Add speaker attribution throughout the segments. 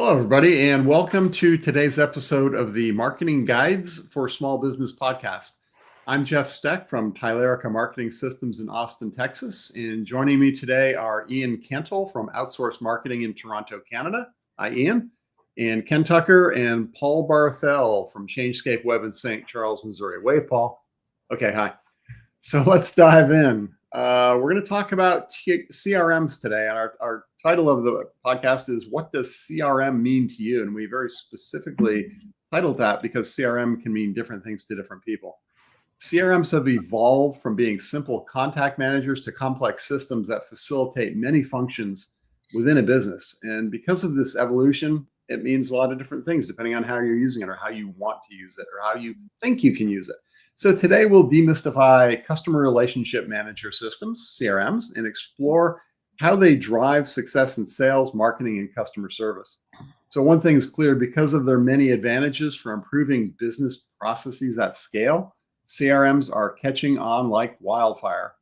Speaker 1: Hello, everybody, and welcome to today's episode of the Marketing Guides for Small Business podcast. I'm Jeff Steck from Tylerica Marketing Systems in Austin, Texas, and joining me today are Ian Kentel from Outsource Marketing in Toronto, Canada. Hi, Ian. And Ken Tucker and Paul Barthel from Changescape Web in St. Charles, Missouri. Wave, Paul. Okay, hi. So let's dive in. We're going to talk about CRMs today, and our title of the podcast is "What Does CRM Mean to You?" And we very specifically titled that because CRM can mean different things to different people. CRMs have evolved from being simple contact managers to complex systems that facilitate many functions within a business. And because of this evolution, it means a lot of different things depending on how you're using it or how you want to use it or how you think you can use it. So today we'll demystify customer relationship manager systems, CRMs, and explore how they drive success in sales, marketing, and customer service. So one thing is clear, because of their many advantages for improving business processes at scale, CRMs are catching on like wildfire.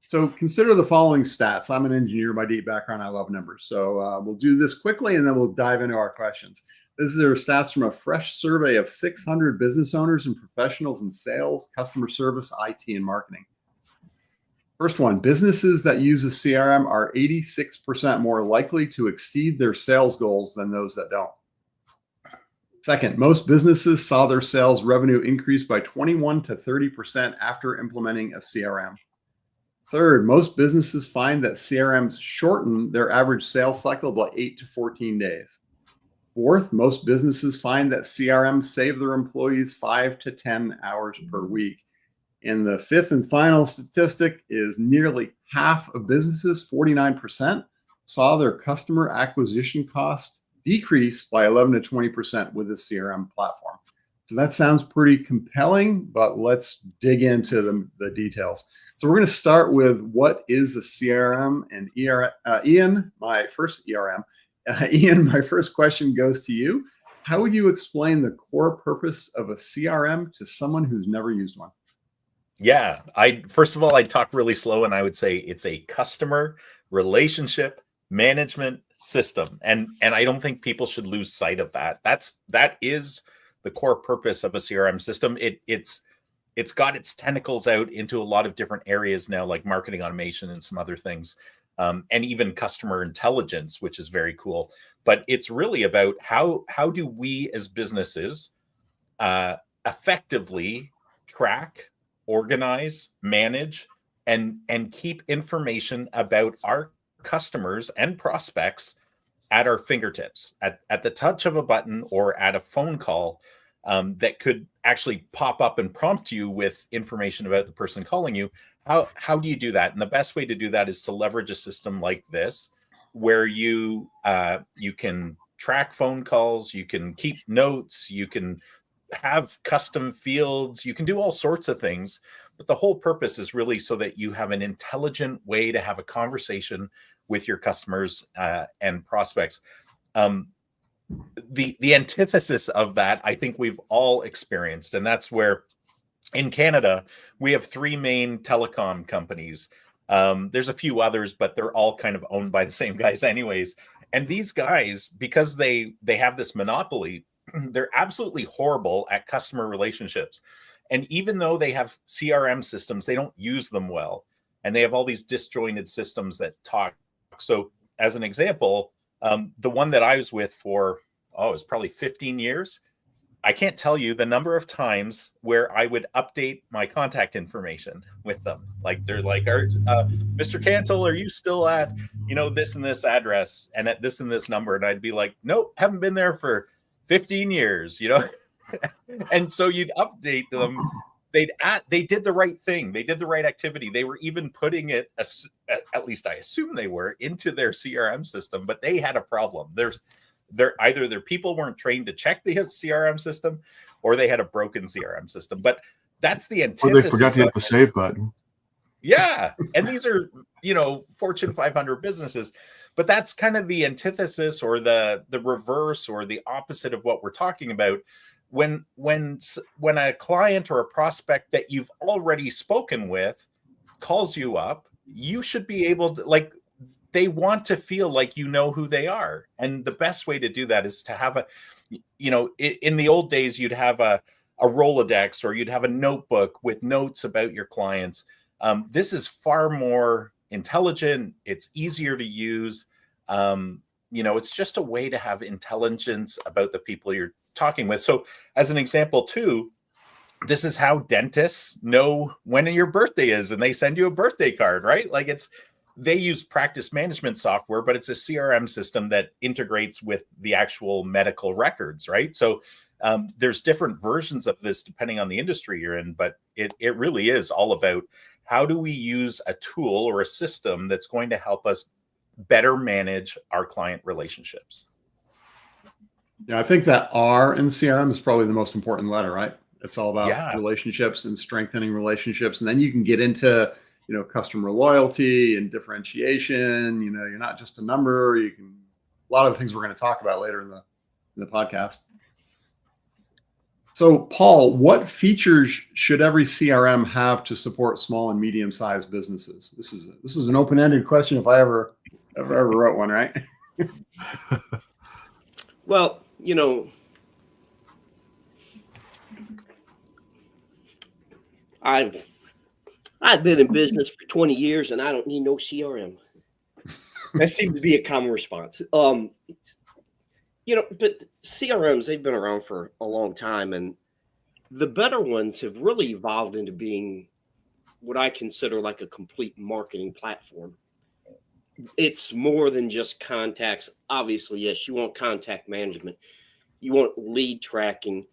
Speaker 1: So consider the following stats. I'm an engineer by deep background. I love numbers. So we'll do this quickly and then we'll dive into our questions. This is our stats from a fresh survey of 600 business owners and professionals in sales, customer service, IT, and marketing. First one, businesses that use a CRM are 86% more likely to exceed their sales goals than those that don't. Second, most businesses saw their sales revenue increase by 21 to 30% after implementing a CRM. Third, most businesses find that CRMs shorten their average sales cycle by 8 to 14 days. Fourth, most businesses find that CRMs save their employees 5 to 10 hours per week. And the fifth and final statistic is nearly half of businesses, 49%, saw their customer acquisition cost decrease by 11 to 20% with the CRM platform. So that sounds pretty compelling, but let's dig into the details. So we're going to start with what is a CRM, and Ian, my first ERM. Ian, my first question goes to you. How would you explain the core purpose of a CRM to someone who's never used one?
Speaker 2: Yeah, first of all, I'd talk really slow and I would say it's a customer relationship management system. And I don't think people should lose sight of that. That is the core purpose of a CRM system. It's got its tentacles out into a lot of different areas now, like marketing automation and some other things. And even customer intelligence, which is very cool. But it's really about how do we as businesses effectively track, organize, manage, and keep information about our customers and prospects at our fingertips, at the touch of a button or at a phone call that could actually pop up and prompt you with information about the person calling you. How do you do that? And the best way to do that is to leverage a system like this, where you can track phone calls, you can keep notes, you can have custom fields, you can do all sorts of things. But the whole purpose is really so that you have an intelligent way to have a conversation with your customers and prospects. The antithesis of that, I think we've all experienced, and that's where in Canada, we have three main telecom companies. There's a few others, but they're all kind of owned by the same guys anyways. And these guys, because they have this monopoly, they're absolutely horrible at customer relationships. And even though they have CRM systems, they don't use them well. And they have all these disjointed systems that talk. So as an example, the one that I was with for, it was probably 15 years. I can't tell you the number of times where I would update my contact information with them. Like they're like, Mr. Cantel, are you still at, this and this address and at this and this number? And I'd be like, nope, haven't been there for 15 years, And so you'd update them. They did the right thing. They did the right activity. They were even putting it, at least I assume they were, into their CRM system, but they had a problem. Either their people weren't trained to check the CRM system, or they had a broken CRM system. But that's the antithesis.
Speaker 3: Or they forgot to hit the save button.
Speaker 2: Yeah, and these are Fortune 500 businesses, but that's kind of the antithesis, or the reverse, or the opposite of what we're talking about. When a client or a prospect that you've already spoken with calls you up, you should be able to, like, they want to feel like you know who they are. And the best way to do that is to have in the old days, you'd have a Rolodex, or you'd have a notebook with notes about your clients. This is far more intelligent. It's easier to use. It's just a way to have intelligence about the people you're talking with. So as an example too, this is how dentists know when your birthday is, and they send you a birthday card, right? Like they use practice management software, but it's a CRM system that integrates with the actual medical records, right? So there's different versions of this depending on the industry you're in, but it really is all about how do we use a tool or a system that's going to help us better manage our client relationships.
Speaker 1: Yeah, I think that R in CRM is probably the most important letter, right? It's all about relationships and strengthening relationships. And then you can get into, customer loyalty and differentiation. You're not just a number. A lot of the things we're going to talk about later in the podcast. So, Paul, what features should every CRM have to support small and medium-sized businesses? This is an open-ended question if I ever wrote one, right?
Speaker 3: Well, I've been in business for 20 years and I don't need no CRM. That seems to be a common response. But CRMs, they've been around for a long time, and the better ones have really evolved into being what I consider like a complete marketing platform. It's more than just contacts. Obviously, yes, you want contact management. You want lead tracking.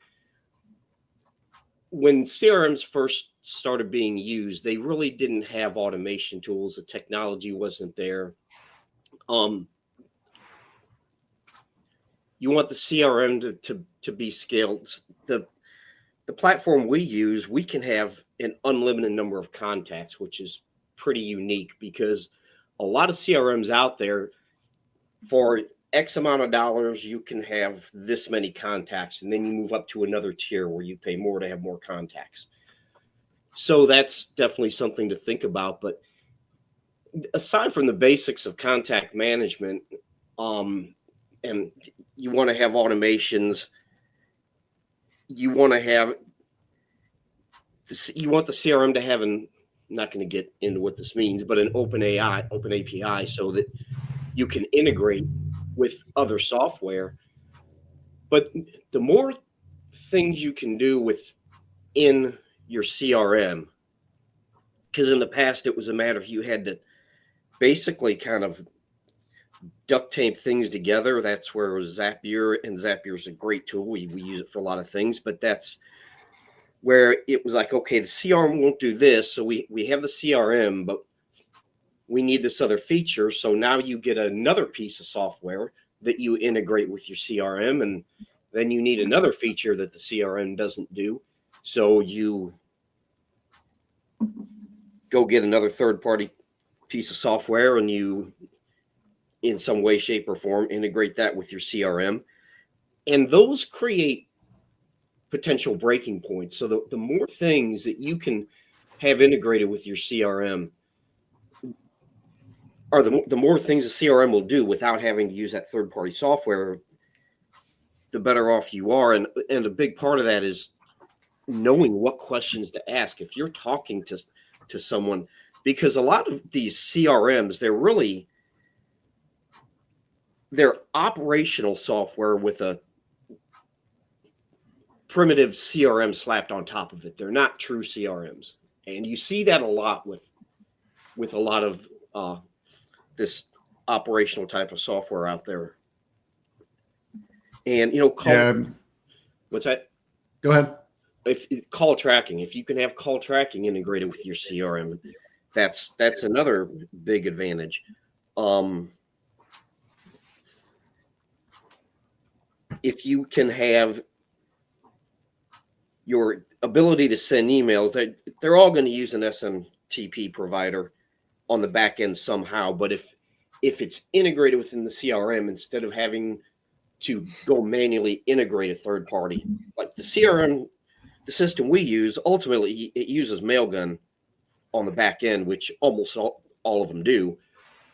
Speaker 3: When CRMs first started being used, they really didn't have automation tools. The technology wasn't there. You want the CRM to be scaled. The platform we use, we can have an unlimited number of contacts, which is pretty unique because a lot of CRMs out there, for X amount of dollars, you can have this many contacts, and then you move up to another tier where you pay more to have more contacts. So that's definitely something to think about. But aside from the basics of contact management, and you want to have automations, you want the CRM to have I'm not going to get into what this means, but an open API, so that you can integrate with other software. But the more things you can do within your CRM, because in the past it was a matter of you had to basically kind of duct tape things together. That's where Zapier, and Zapier is a great tool. We use it for a lot of things, but that's where it was like, okay, the CRM won't do this. So we have the CRM, but we need this other feature. So now you get another piece of software that you integrate with your CRM, and then you need another feature that the CRM doesn't do. So you go get another third-party piece of software, and you, in some way, shape, or form, integrate that with your CRM. And those create potential breaking points. So the more things that you can have integrated with your CRM, or the more things the CRM will do without having to use that third-party software, the better off you are. And a big part of that is knowing what questions to ask if you're talking to someone, because a lot of these CRMs, they're operational software with a primitive CRM slapped on top of it. They're not true CRMs. And you see that a lot with a lot of this operational type of software out there. And, what's that?
Speaker 1: Go ahead.
Speaker 3: Call tracking, if you can have call tracking integrated with your CRM, that's another big advantage. If you can have your ability to send emails, they're all going to use an SMTP provider on the back end somehow. But if it's integrated within the CRM, instead of having to go manually integrate a third party, like the CRM, the system we use, ultimately it uses Mailgun on the back end, which almost all of them do.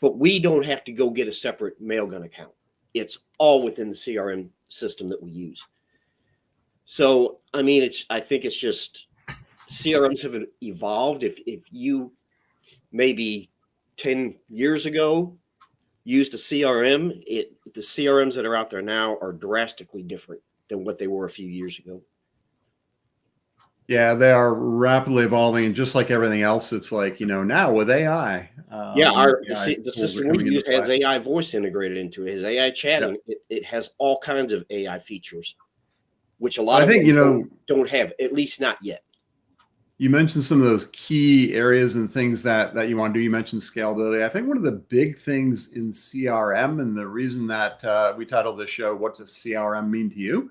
Speaker 3: but we don't have to go get a separate Mailgun account. It's all within the CRM system that we use. So, I mean, I think it's just CRMs have evolved. If you maybe 10 years ago used a CRM, the CRMs that are out there now are drastically different than what they were a few years ago.
Speaker 1: Yeah, they are rapidly evolving, and just like everything else, it's like, now with AI.
Speaker 3: The
Speaker 1: Tools are
Speaker 3: system we
Speaker 1: coming into
Speaker 3: use has
Speaker 1: play.
Speaker 3: AI voice integrated into it. It has AI chatting.
Speaker 1: Yep.
Speaker 3: It has all kinds of AI features, which a
Speaker 1: Well,
Speaker 3: lot
Speaker 1: I
Speaker 3: of
Speaker 1: think,
Speaker 3: them don't have, at least not yet.
Speaker 1: you mentioned some of those key areas and things that you want to do. You mentioned scalability. I think one of the big things in CRM, and the reason that we titled this show, "What Does CRM Mean to You?"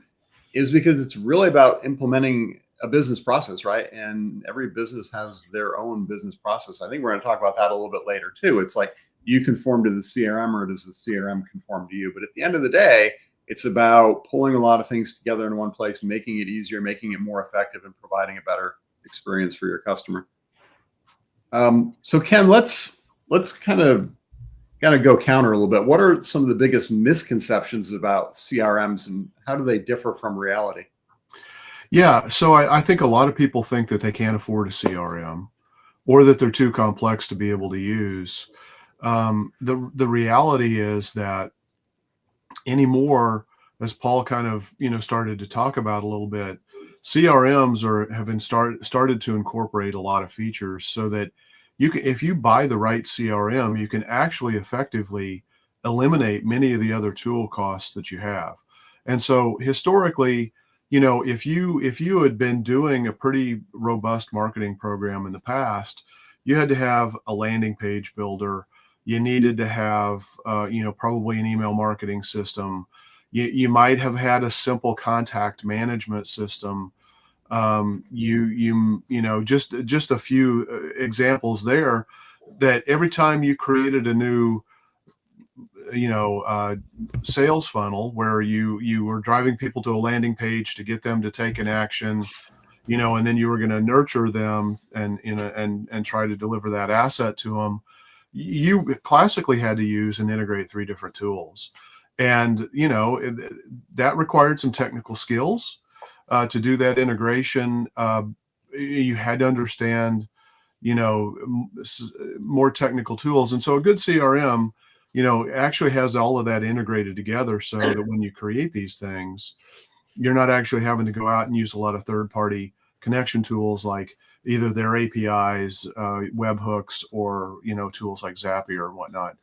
Speaker 1: is because it's really about implementing a business process, right? And every business has their own business process. I think we're going to talk about that a little bit later too. It's like, you conform to the CRM, or does the CRM conform to you? But at the end of the day, it's about pulling a lot of things together in one place, making it easier, making it more effective, and providing a better experience for your customer. So Ken, let's kind of go counter a little bit. What are some of the biggest misconceptions about CRMs, and how do they differ from reality?
Speaker 4: Yeah, so I think a lot of people think that they can't afford a CRM, or that they're too complex to be able to use. The reality is that anymore, as Paul kind of started to talk about a little bit, CRMs have been started to incorporate a lot of features so that if you buy the right CRM, you can actually effectively eliminate many of the other tool costs that you have. And so historically, if you had been doing a pretty robust marketing program in the past, you had to have a landing page builder. You needed to have, probably an email marketing system. You might have had a simple contact management system. Just a few examples there, that every time you created a new sales funnel where you were driving people to a landing page to get them to take an action, and then you were going to nurture them and try to deliver that asset to them, you classically had to use and integrate 3 different tools. And that required some technical skills to do that integration. You had to understand more technical tools. And so a good CRM actually has all of that integrated together, so that when you create these things, you're not actually having to go out and use a lot of third-party connection tools like either their APIs, webhooks, or tools like Zapier or whatnot.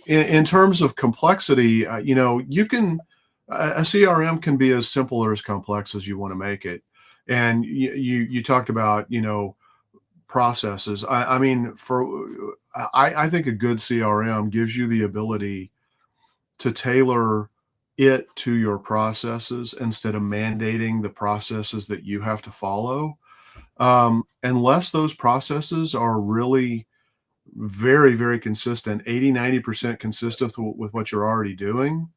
Speaker 4: In terms of complexity, a CRM can be as simple or as complex as you want to make it. And you talked about processes. I think a good CRM gives you the ability to tailor it to your processes instead of mandating the processes that you have to follow. Unless those processes are really very, very consistent, 80-90% consistent with what you're already doing,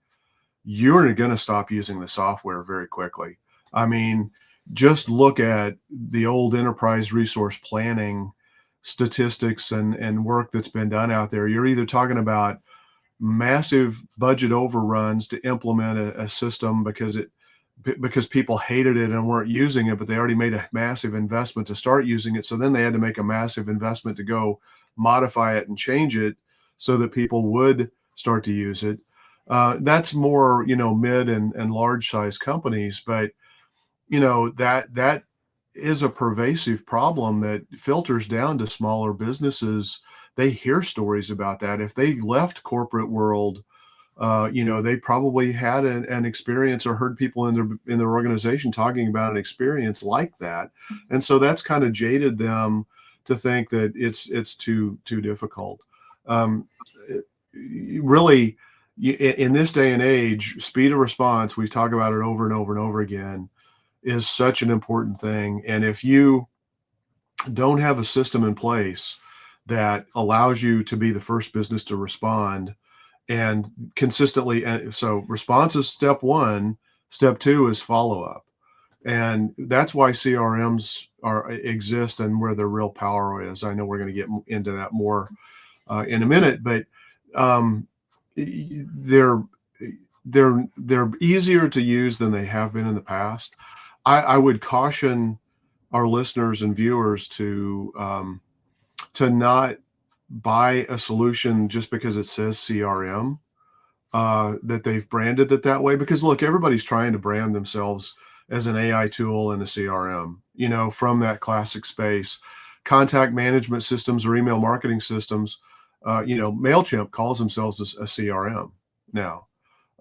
Speaker 4: you're going to stop using the software very quickly. I mean, just look at the old enterprise resource planning statistics and work that's been done out there. You're either talking about massive budget overruns to implement a system because people hated it and weren't using it, but they already made a massive investment to start using it. So then they had to make a massive investment to go modify it and change it so that people would start to use it. That's more, mid and large size companies, but that is a pervasive problem that filters down to smaller businesses. They hear stories about that. If they left corporate world, they probably had an experience or heard people in their organization talking about an experience like that. And so that's kind of jaded them to think that it's too difficult. Really, in this day and age, speed of response, we've talked about it over and over and over again, is such an important thing. And if you don't have a system in place that allows you to be the first business to respond and consistently, and so response is step 1, step 2 is follow-up. And that's why CRMs exist and where their real power is. I know we're going to get into that more in a minute, but they're easier to use than they have been in the past. I would caution our listeners and viewers to not buy a solution just because it says CRM, that they've branded it that way. Because look, everybody's trying to brand themselves as an AI tool and a CRM, from that classic space. Contact management systems or email marketing systems, MailChimp calls themselves a CRM now.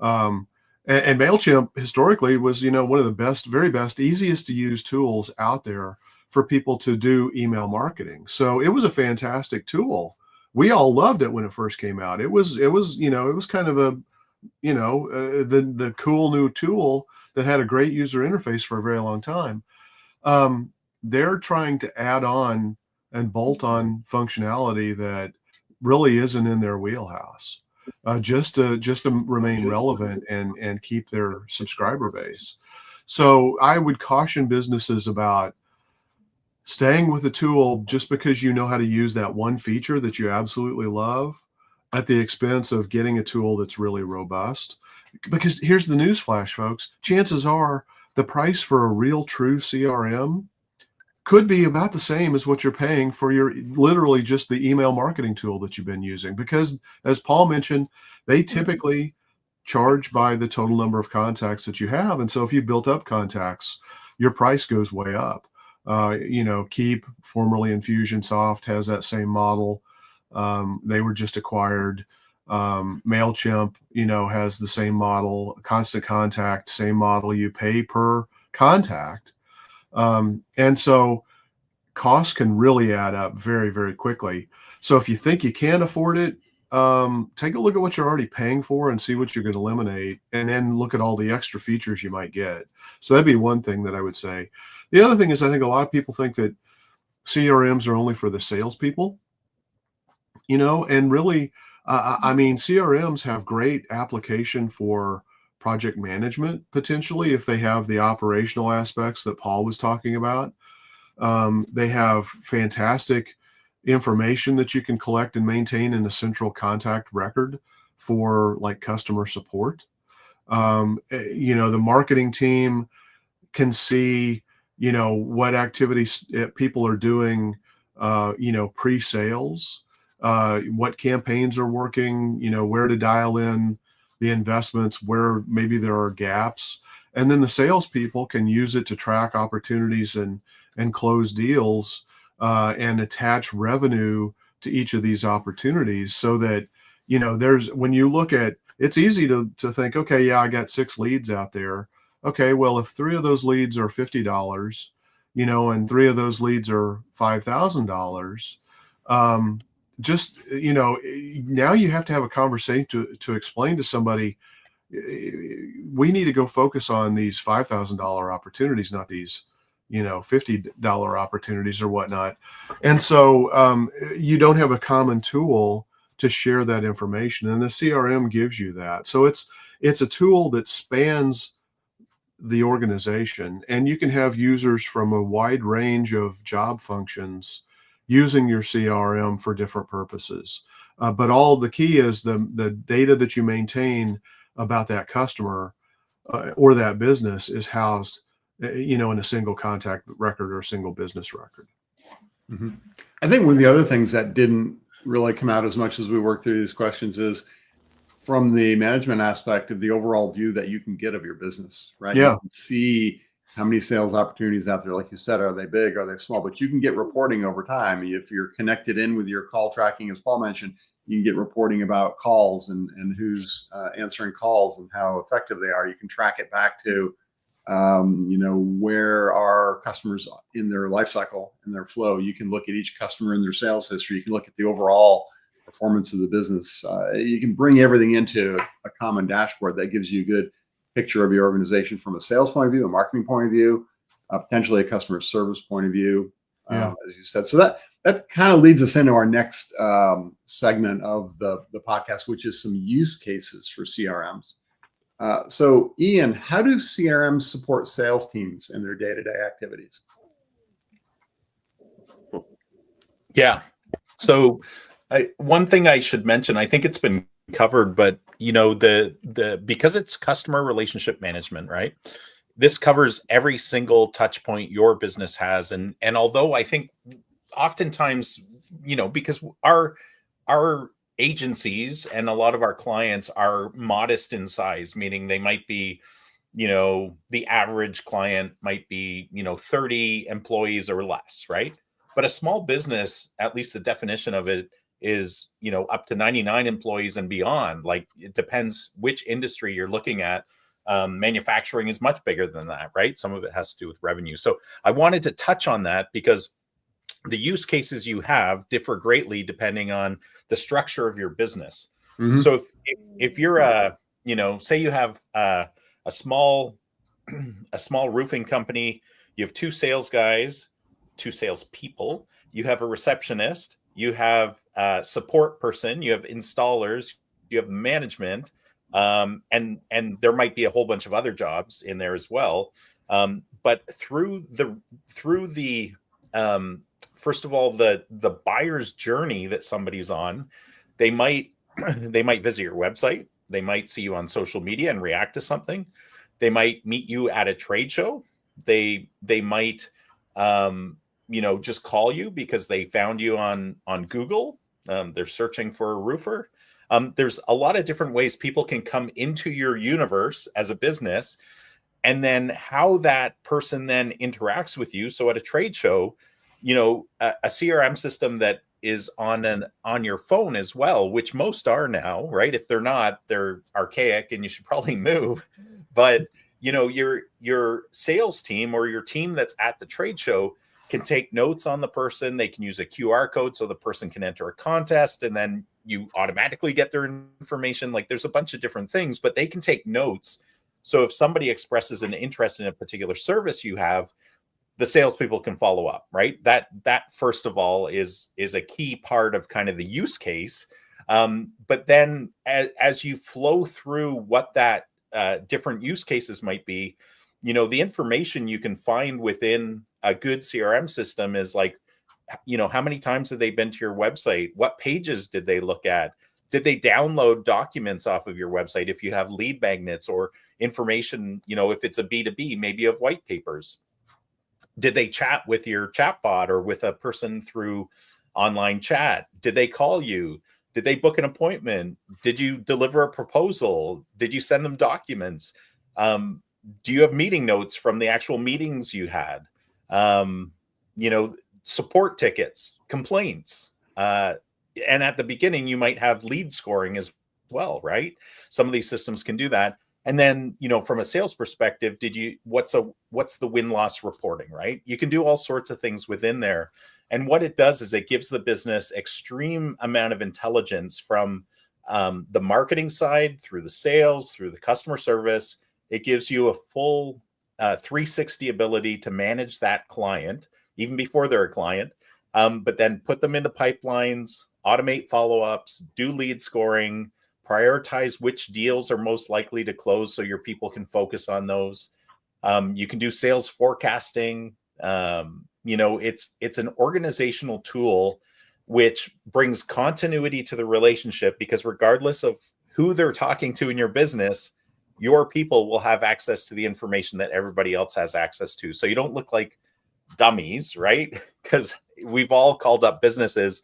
Speaker 4: And MailChimp historically was, one of the very best, easiest to use tools out there for people to do email marketing. So it was a fantastic tool. We all loved it when it first came out. It was kind of a, the cool new tool that had a great user interface for a very long time. They're trying to add on and bolt on functionality that really isn't in their wheelhouse, just to remain relevant and keep their subscriber base. So I would caution businesses about staying with a tool just because you know how to use that one feature that you absolutely love at the expense of getting a tool that's really robust. Because here's the news flash, folks. Chances are the price for a real true CRM could be about the same as what you're paying for your literally just the email marketing tool that you've been using. Because as Paul mentioned, they typically charge by the total number of contacts that you have. And so if you've built up contacts, your price goes way up. Keep, formerly Infusionsoft, has that same model. They were just acquired. MailChimp, has the same model. Constant Contact, same model. You pay per contact. And so costs can really add up very, very quickly. So if you think you can't afford it, take a look at what you're already paying for and see what you're going to eliminate, and then look at all the extra features you might get. So that'd be one thing that I would say. The other thing is, I think a lot of people think that CRMs are only for the salespeople, and really, CRMs have great application for project management, potentially, if they have the operational aspects that Paul was talking about. They have fantastic information that you can collect and maintain in a central contact record for like customer support. The marketing team can see, what activities people are doing, pre-sales, what campaigns are working, where to dial in the investments, where maybe there are gaps. And then the salespeople can use it to track opportunities and close deals, and attach revenue to each of these opportunities, so that, when you look at, it's easy to think, okay, yeah, I got 6 leads out there. Okay, well, if 3 of those leads are $50, and 3 of those leads are $5,000, now you have to have a conversation to explain to somebody, we need to go focus on these $5,000 opportunities, not these, $50 opportunities or whatnot. And so you don't have a common tool to share that information, and the CRM gives you that. So it's a tool that spans the organization, and you can have users from a wide range of job functions using your CRM for different purposes. But all the key is the data that you maintain about that customer or that business is housed, in a single contact record or a single business record.
Speaker 1: Mm-hmm. I think one of the other things that didn't really come out as much as we work through these questions is from the management aspect of the overall view that you can get of your business, right?
Speaker 4: Yeah.
Speaker 1: You can see how many sales opportunities out there. Like you said, are they big? Are they small? But you can get reporting over time. If you're connected in with your call tracking, as Paul mentioned, you can get reporting about calls and who's answering calls and how effective they are. You can track it back to, where are customers in their life cycle, in their flow. You can look at each customer in their sales history. You can look at the overall performance of the business. You can bring everything into a common dashboard that gives you a good picture of your organization from a sales point of view, a marketing point of view, potentially a customer service point of view, as you said. So that kind of leads us into our next segment of the podcast, which is some use cases for CRMs. So Ian, how do CRMs support sales teams in their day-to-day activities?
Speaker 2: Yeah. So One thing I should mention, I think it's been covered, but the because it's customer relationship management, right? This covers every single touch point your business has, and although I think oftentimes, because our agencies and a lot of our clients are modest in size, meaning they might be, the average client might be, 30 employees or less, right? But a small business, at least the definition of it is, up to 99 employees and beyond. Like, it depends which industry you're looking at. Manufacturing is much bigger than that, right? Some of it has to do with revenue. So I wanted to touch on that because the use cases you have differ greatly depending on the structure of your business.
Speaker 1: Mhm.
Speaker 2: So if you're say you have a small roofing company, you have two sales guys, two sales people, you have a receptionist, you have a support person, you have installers, you have management, and there might be a whole bunch of other jobs in there as well. But through the first of all, the buyer's journey that somebody's on, they might visit your website, they might see you on social media and react to something, they might meet you at a trade show, they might just call you because they found you on Google. They're searching for a roofer. There's a lot of different ways people can come into your universe as a business, and then how that person then interacts with you. So at a trade show, a CRM system that is on your phone as well, which most are now, right? If they're not, they're archaic and you should probably move. But your sales team or your team that's at the trade show can take notes on the person. They can use a QR code so the person can enter a contest, and then you automatically get their information. Like, there's a bunch of different things, but they can take notes. So if somebody expresses an interest in a particular service you have, the salespeople can follow up, right? That first of all is a key part of kind of the use case. But then as you flow through what that different use cases might be, the information you can find within a good CRM system is like, how many times have they been to your website? What pages did they look at? Did they download documents off of your website? If you have lead magnets or information, if it's a B2B, maybe you have white papers. Did they chat with your chatbot or with a person through online chat? Did they call you? Did they book an appointment? Did you deliver a proposal? Did you send them documents? Do you have meeting notes from the actual meetings you had? Support tickets, complaints. And at the beginning, you might have lead scoring as well, right? Some of these systems can do that. And then, from a sales perspective, what's the win-loss reporting, right? You can do all sorts of things within there. And what it does is it gives the business extreme amount of intelligence from the marketing side, through the sales, through the customer service. It gives you a full 360 ability to manage that client, even before they're a client, but then put them into pipelines, automate follow-ups, do lead scoring, prioritize which deals are most likely to close so your people can focus on those. You can do sales forecasting. It's an organizational tool which brings continuity to the relationship, because regardless of who they're talking to in your business, your people will have access to the information that everybody else has access to. So you don't look like dummies, right? Because we've all called up businesses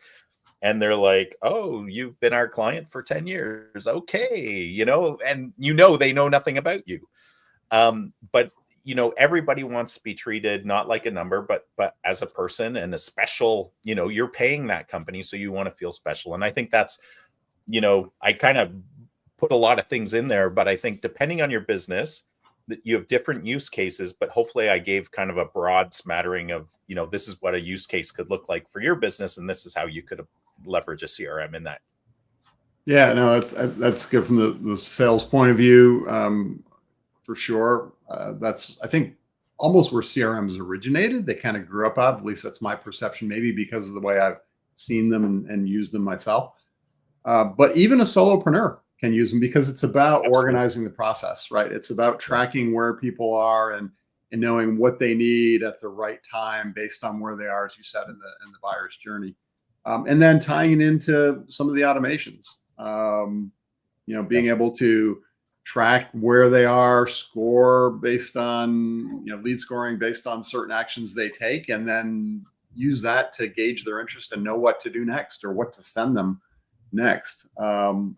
Speaker 2: and they're like, oh, you've been our client for 10 years. Okay. And they know nothing about you. But everybody wants to be treated not like a number, but as a person and a special, you're paying that company, so you want to feel special. And I think that's, I kind of put a lot of things in there, but I think depending on your business, that you have different use cases, but hopefully I gave kind of a broad smattering of, this is what a use case could look like for your business, and this is how you could leverage a CRM in that.
Speaker 1: Yeah, no, that's good from the sales point of view, for sure. That's, I think, almost where CRMs originated. They kind of grew up out, at least that's my perception, maybe because of the way I've seen them and used them myself. But even a solopreneur can use them, because it's about
Speaker 2: Absolutely.
Speaker 1: organizing the process, right? It's about tracking where people are and knowing what they need at the right time based on where they are, as you said, in the buyer's journey. And then tying it into some of the automations, being able to track where they are, score based on, lead scoring based on certain actions they take, and then use that to gauge their interest and know what to do next or what to send them next.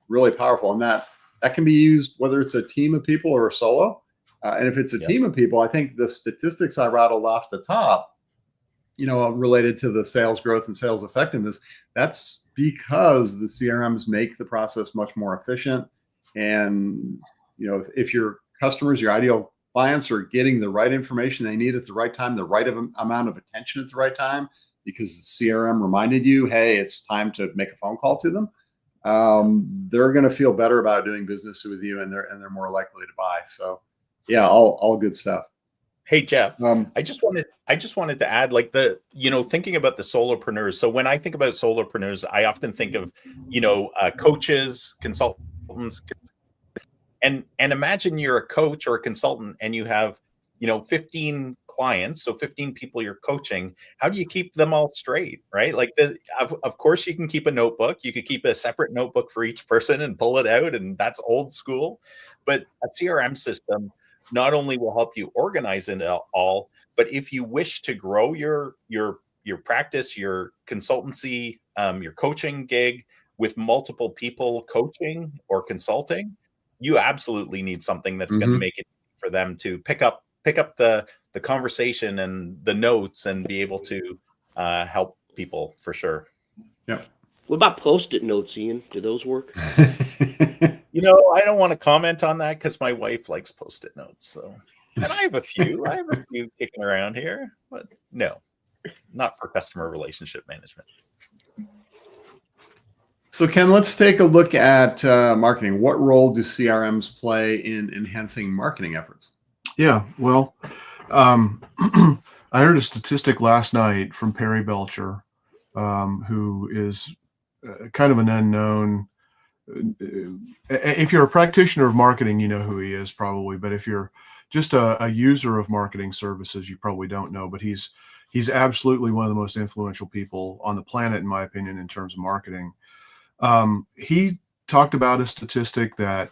Speaker 1: Really powerful. And that can be used whether it's a team of people or a solo. And if it's a team of people, I think the statistics I rattled off the top, related to the sales growth and sales effectiveness, that's because the CRMs make the process much more efficient. And, if your customers, your ideal clients are getting the right information they need at the right time, the right amount of attention at the right time, because the CRM reminded you, hey, it's time to make a phone call to them, they're going to feel better about doing business with you, and they're more likely to buy. So yeah, all good stuff.
Speaker 2: Hey, Jeff, I just wanted to add, like, thinking about the solopreneurs. So when I think about solopreneurs, I often think of, coaches, consultants, and imagine you're a coach or a consultant and you have, 15 clients, so 15 people you're coaching. How do you keep them all straight, right? Like, of course you can keep a notebook. You could keep a separate notebook for each person and pull it out, and that's old school. But a CRM system not only will help you organize it all, but if you wish to grow your practice, your consultancy, your coaching gig with multiple people coaching or consulting, you absolutely need something that's going to make it for them to pick up the conversation and the notes and be able to help people for sure.
Speaker 1: Yeah.
Speaker 3: What about Post-it notes, Ian? Do those work?
Speaker 2: I don't want to comment on that because my wife likes Post-it notes. So, and I have a few kicking around here, but no, not for customer relationship management.
Speaker 1: So Ken, let's take a look at marketing. What role do CRMs play in enhancing marketing efforts?
Speaker 4: Yeah, well, I heard a statistic last night from Perry Belcher, who is kind of an unknown. If you're a practitioner of marketing, you know who he is probably, but if you're just a user of marketing services, you probably don't know. But he's absolutely one of the most influential people on the planet, in my opinion, in terms of marketing. He talked about a statistic that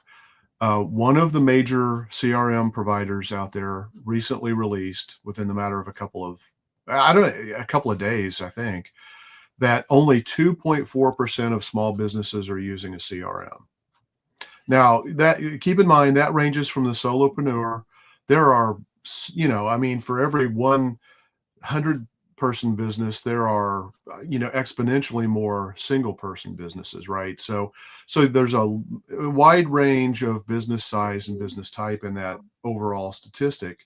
Speaker 4: one of the major CRM providers out there recently released within the matter of a couple of days, I think, that only 2.4% of small businesses are using a CRM. Now, keep in mind that ranges from the solopreneur. There are, for every 100-person business, there are, exponentially more single-person businesses, right? So there's a wide range of business size and business type in that overall statistic.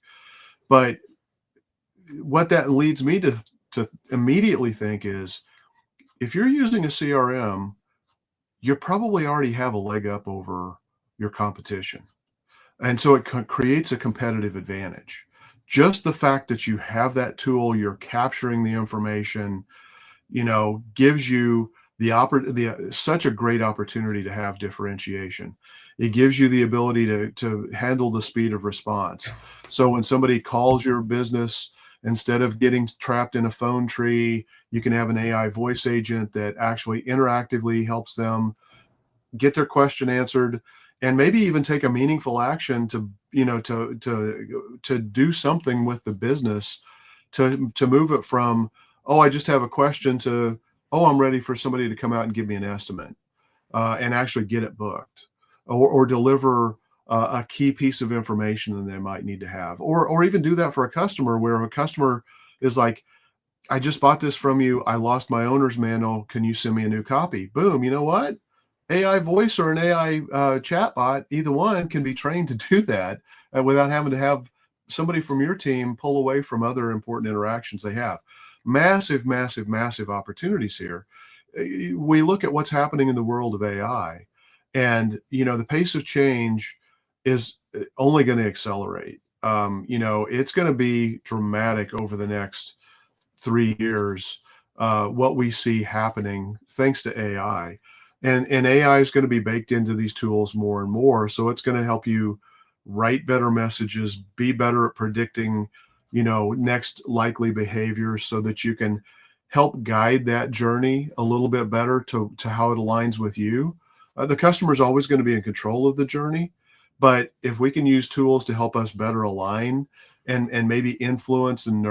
Speaker 4: But what that leads me to immediately think is, if you're using a CRM, you probably already have a leg up over your competition. And so it creates a competitive advantage. Just the fact that you have that tool, you're capturing the information, gives you such a great opportunity to have differentiation. It gives you the ability to handle the speed of response. So when somebody calls your business, instead of getting trapped in a phone tree, you can have an AI voice agent that actually interactively helps them get their question answered, and maybe even take a meaningful action to do something with the business to move it from, oh, I just have a question, to, oh, I'm ready for somebody to come out and give me an estimate, and actually get it booked, or deliver a key piece of information that they might need to have, or even do that for a customer, where a customer is like, I just bought this from you. I lost my owner's manual. Can you send me a new copy? Boom. You know what? AI voice or an AI chatbot, either one can be trained to do that without having to have somebody from your team pull away from other important interactions they have. Massive, massive, massive opportunities here. We look at what's happening in the world of AI, and, the pace of change is only going to accelerate. It's going to be dramatic over the next 3 years, what we see happening thanks to AI. And AI is going to be baked into these tools more and more. So it's going to help you write better messages, be better at predicting, next likely behaviors, so that you can help guide that journey a little bit better to how it aligns with you. The customer is always going to be in control of the journey, but if we can use tools to help us better align and maybe influence and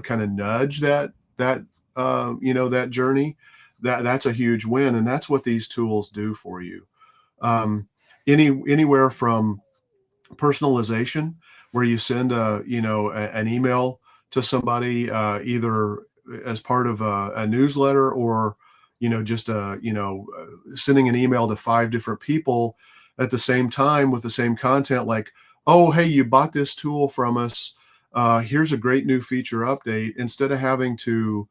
Speaker 4: kind of nudge that that journey, that's a huge win, and that's what these tools do for you. Anywhere from personalization, where you send an email to somebody, either as part of a newsletter, or just sending an email to 5 different people at the same time with the same content, like, oh, hey, you bought this tool from us, here's a great new feature update, instead of having to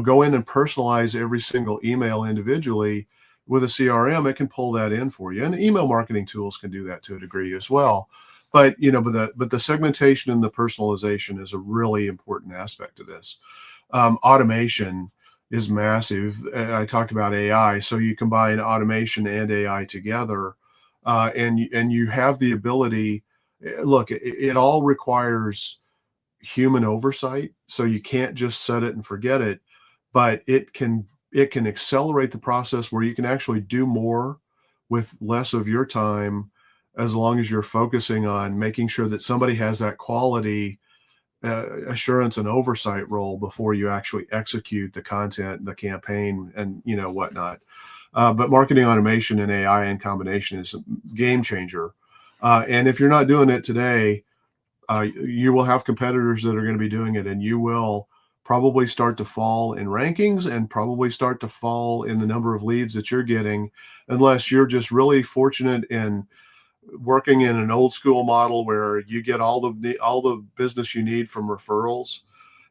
Speaker 4: go in and personalize every single email individually. With a CRM, it can pull that in for you, and email marketing tools can do that to a degree as well. But but the segmentation and the personalization is a really important aspect of this. Automation is massive. I talked about AI, so you combine automation and AI together, and you have the ability. Look, it all requires human oversight, so you can't just set it and forget it, but it can accelerate the process where you can actually do more with less of your time, as long as you're focusing on making sure that somebody has that quality assurance and oversight role before you actually execute the content, the campaign, and whatnot. But marketing automation and AI in combination is a game changer. And if you're not doing it today, you will have competitors that are going to be doing it, and you will probably start to fall in rankings and probably start to fall in the number of leads that you're getting, unless you're just really fortunate in working in an old school model where you get all the business you need from referrals.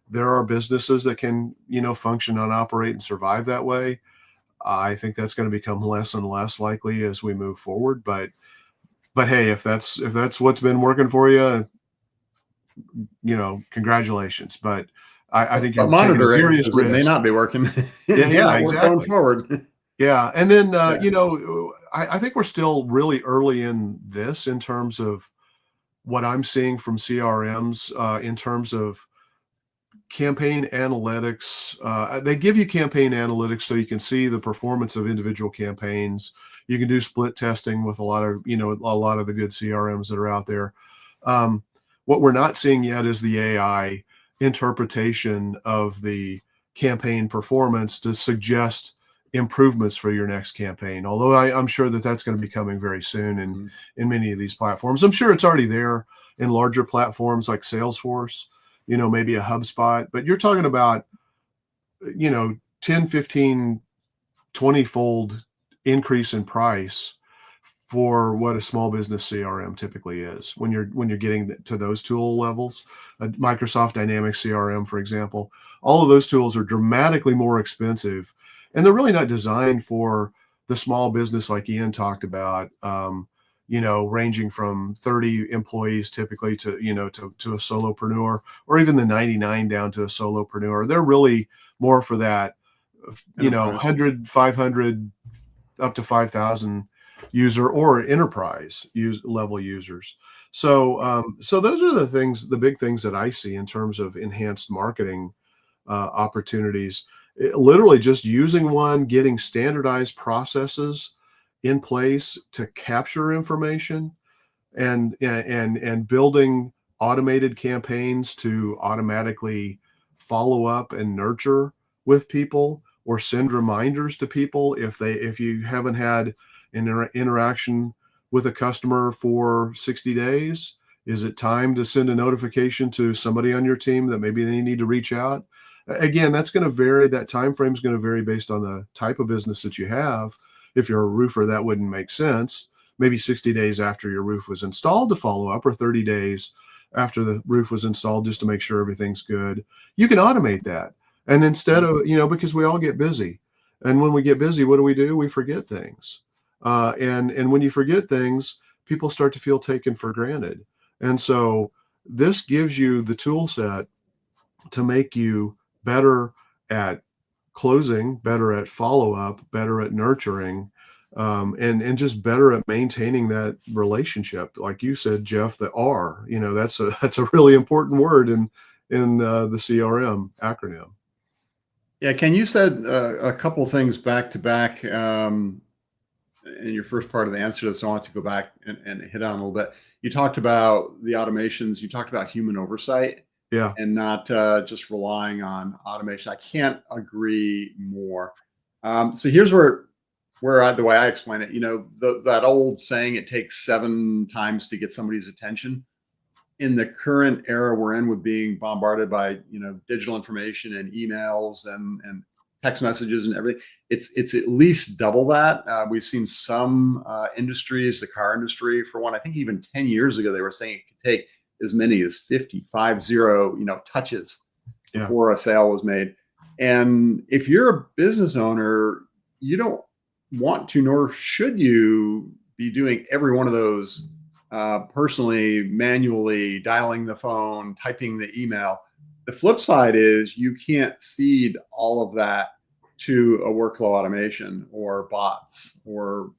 Speaker 4: There are businesses that can function and operate and survive that way. I think that's going to become less and less likely as we move forward. But hey, if that's what's been working for you, congratulations. But I think you're
Speaker 1: monitor
Speaker 4: taking
Speaker 1: it,
Speaker 4: serious
Speaker 1: because it may
Speaker 4: risk.
Speaker 1: not be working.
Speaker 4: Yeah, exactly.
Speaker 1: Going forward.
Speaker 4: Yeah, and then I think we're still really early in this, in terms of what I'm seeing from CRMs, in terms of campaign analytics. They give you campaign analytics so you can see the performance of individual campaigns. You can do split testing with a lot of the good CRMs that are out there. What we're not seeing yet is the AI interpretation of the campaign performance to suggest improvements for your next campaign. Although I'm sure that that's going to be coming very soon in many of these platforms. I'm sure it's already there in larger platforms like Salesforce, maybe a HubSpot, but you're talking about, 10, 15, 20-fold increase in price for what a small business CRM typically is when you're getting to those tool levels. Microsoft Dynamics CRM, for example, all of those tools are dramatically more expensive, and they're really not designed for the small business like Ian talked about. Ranging from 30 employees typically to a solopreneur, or even the 99 down to a solopreneur. They're really more for that, 100, 500, up to 5,000 user or enterprise level users. So those are the big things that I see in terms of enhanced marketing opportunities. Literally just using one, getting standardized processes in place to capture information, and building automated campaigns to automatically follow up and nurture with people, or send reminders to people if you haven't had an interaction with a customer for 60 days. Is it time to send a notification to somebody on your team that maybe they need to reach out? Again, that's going to vary. That time frame is going to vary based on the type of business that you have. If you're a roofer, that wouldn't make sense. Maybe 60 days after your roof was installed to follow up, or 30 days after the roof was installed, just to make sure everything's good. You can automate that. And instead of, because we all get busy. And when we get busy, what do? We forget things. And when you forget things, people start to feel taken for granted. And so this gives you the tool set to make you better at closing, better at follow-up, better at nurturing, and just better at maintaining that relationship. Like you said, Jeff, the R, that's a really important word in the CRM acronym.
Speaker 1: Yeah, Ken, you said a couple things back to back in your first part of the answer to this. So I want to go back and hit on a little bit. You talked about the automations. You talked about human oversight
Speaker 4: Yeah.
Speaker 1: and not just relying on automation. I can't agree more. So here's the way I explain it, that old saying, it takes 7 times to get somebody's attention. In the current era we're in, with being bombarded by digital information and emails and text messages and everything, it's at least double that. We've seen some industries, the car industry for one, I think even 10 years ago they were saying it could take as many as 50 touches before a sale was made. And if you're a business owner, you don't want to, nor should you be doing every one of those personally, manually, dialing the phone, typing the email. The flip side is you can't seed all of that to a workflow automation or bots or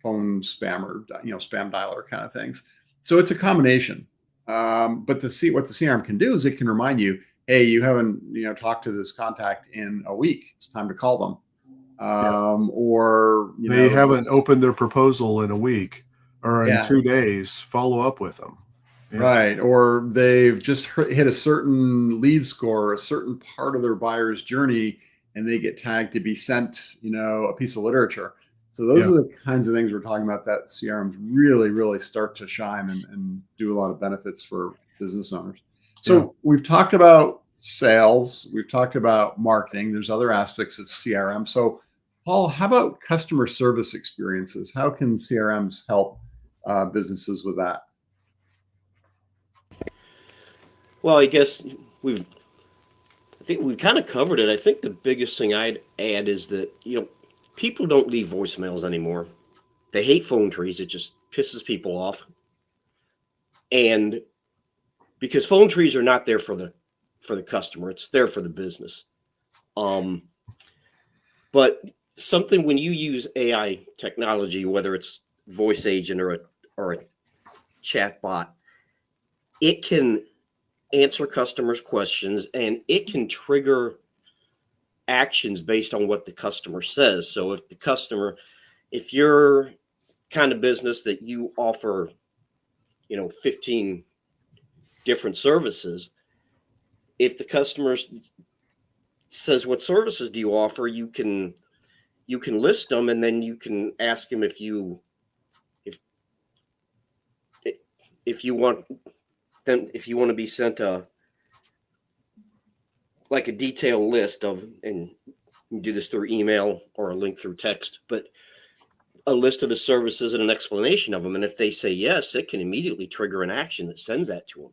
Speaker 1: phone spammer, spam dialer kind of things. So it's a combination. But what the CRM can do is it can remind you, hey, you haven't talked to this contact in a week. It's time to call them. Or
Speaker 4: they haven't opened their proposal in a week or in 2 days. Follow up with them.
Speaker 1: Right. Or they've just hit a certain lead score, a certain part of their buyer's journey, and they get tagged to be sent, a piece of literature. So those are the kinds of things we're talking about that CRMs really, really start to shine and do a lot of benefits for business owners. So we've talked about sales, we've talked about marketing. There's other aspects of CRM. So Paul, how about customer service experiences? How can CRMs help businesses with that?
Speaker 3: Well, I guess I think we've kind of covered it. I think the biggest thing I'd add is that, people don't leave voicemails anymore. They hate phone trees. It just pisses people off. And because phone trees are not there for the customer, it's there for the business. But something, when you use AI technology, whether it's voice agent or a chat bot, it can answer customers' questions and it can trigger actions based on what the customer says. So if you're kind of business that you offer, 15 different services, if the customer says, what services do you offer, you can list them, and then you can ask them if you want to be sent a detailed list of, and you do this through email or a link through text, but a list of the services and an explanation of them. And if they say yes, it can immediately trigger an action that sends that to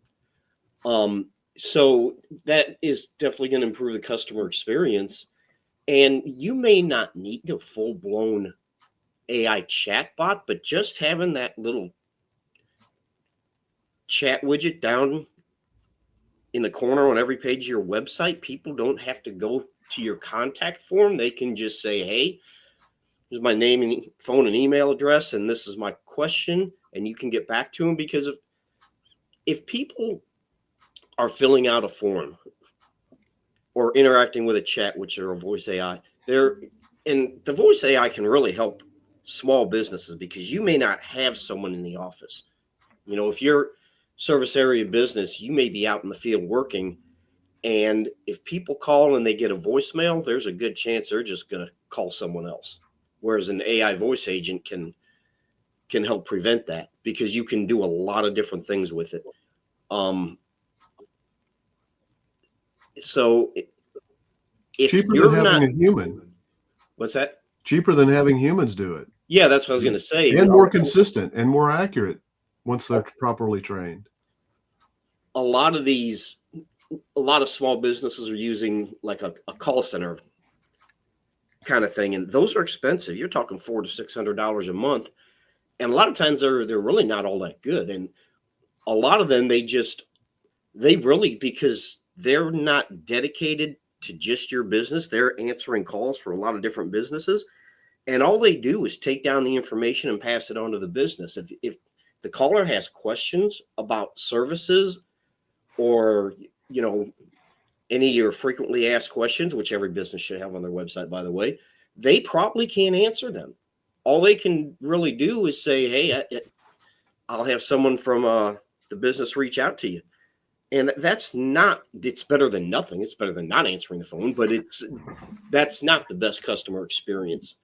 Speaker 3: them. So that is definitely going to improve the customer experience. And you may not need a full-blown AI chatbot, but just having that little chat widget down in the corner on every page of your website, people don't have to go to your contact form. They can just say, hey, here's my name and phone and email address, and this is my question, and you can get back to them. Because if people are filling out a form or interacting with a chat, which are a voice AI, and the voice AI can really help small businesses, because you may not have someone in the office. If you're service area business, you may be out in the field working, and if people call and they get a voicemail, there's a good chance they're just going to call someone else. Whereas an AI voice agent can help prevent that, because you can do a lot of different things with it. So if
Speaker 4: cheaper
Speaker 3: you're
Speaker 4: than having
Speaker 3: not,
Speaker 4: a human.
Speaker 3: What's that?
Speaker 4: Cheaper than having humans do it.
Speaker 3: Yeah, that's what I was going to say.
Speaker 4: And more consistent and more accurate once they're properly trained.
Speaker 3: A lot of small businesses are using like a call center kind of thing, and those are expensive. You're talking $400 to $600 a month, and a lot of times they're really not all that good. And a lot of them, because they're not dedicated to just your business, they're answering calls for a lot of different businesses, and all they do is take down the information and pass it on to the business. If the caller has questions about services, or any of your frequently asked questions, which every business should have on their website, by the way, they probably can't answer them. All they can really do is say, hey, I'll have someone from the business reach out to you. And it's better than nothing. It's better than not answering the phone, but that's not the best customer experience.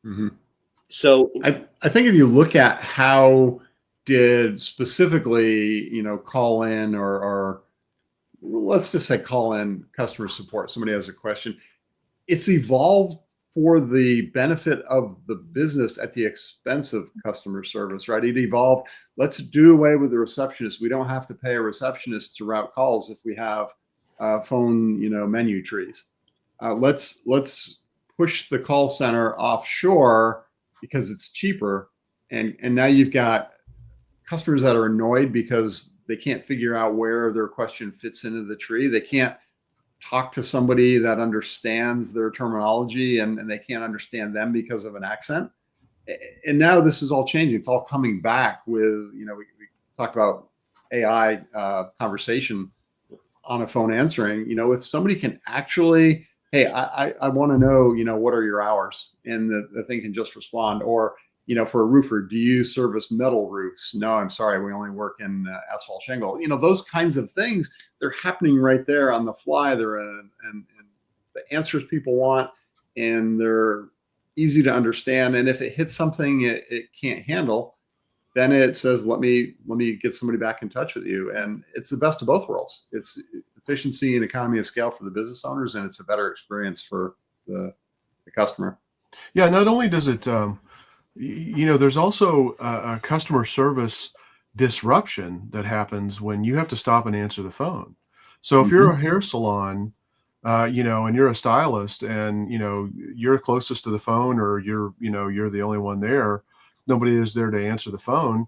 Speaker 1: Mm-hmm.
Speaker 3: So
Speaker 1: I think if you look at how did specifically, call in or let's just say call in customer support, somebody has a question, it's evolved for the benefit of the business at the expense of customer service, right? It evolved. Let's do away with the receptionist. We don't have to pay a receptionist to route calls if we have phone, menu trees. Let's push the call center offshore because it's cheaper. And now you've got customers that are annoyed because they can't figure out where their question fits into the tree. They can't talk to somebody that understands their terminology and they can't understand them because of an accent. And now this is all changing. It's all coming back with, we talked about AI conversation on a phone answering. If somebody can actually, hey, I want to know, what are your hours? And the thing can just respond. Or, for a roofer, do you service metal roofs? No, I'm sorry, we only work in asphalt shingle. Those kinds of things, they're happening right there on the fly. They're and the answers people want, and they're easy to understand. And if it hits something it can't handle, then it says, let me get somebody back in touch with you. And it's the best of both worlds. It's efficiency and economy of scale for the business owners, and it's a better experience for the customer.
Speaker 4: Yeah, not only does it there's also a customer service disruption that happens when you have to stop and answer the phone. So if you're a hair salon, and you're a stylist and, you're closest to the phone, or you're the only one there, nobody is there to answer the phone.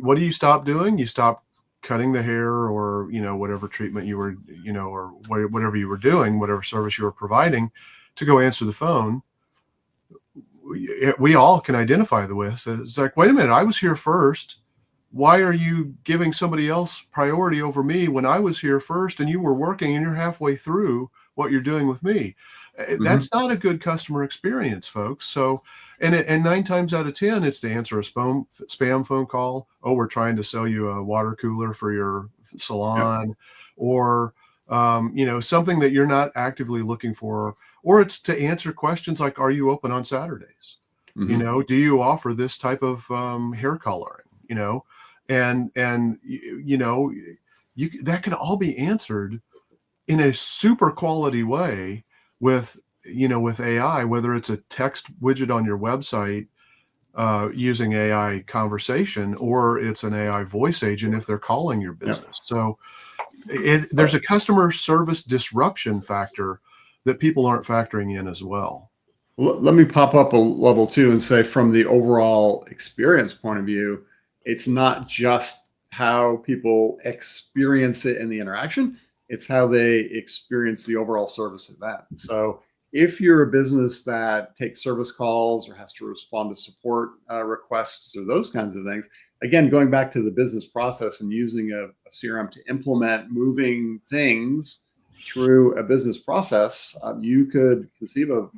Speaker 4: What do you stop doing? You stop cutting the hair or, whatever treatment you were, or whatever you were doing, whatever service you were providing, to go answer the phone. We all can identify with. It's like, wait a minute, I was here first. Why are you giving somebody else priority over me when I was here first and you were working and you're halfway through what you're doing with me? That's not a good customer experience, folks. So, and 9 times out of 10, it's to answer a spam phone call. Oh, we're trying to sell you a water cooler for your salon, or, something that you're not actively looking for. Or it's to answer questions like, are you open on Saturdays? Do you offer this type of hair coloring? And that can all be answered in a super quality way with AI, whether it's a text widget on your website using AI conversation, or it's an AI voice agent if they're calling your business. So there's a customer service disruption factor that people aren't factoring in as well.
Speaker 1: Let me pop up a level 2 and say, from the overall experience point of view, it's not just how people experience it in the interaction, it's how they experience the overall service event. So if you're a business that takes service calls or has to respond to support requests or those kinds of things, again, going back to the business process and using a CRM to implement moving things through a business process, you could conceive of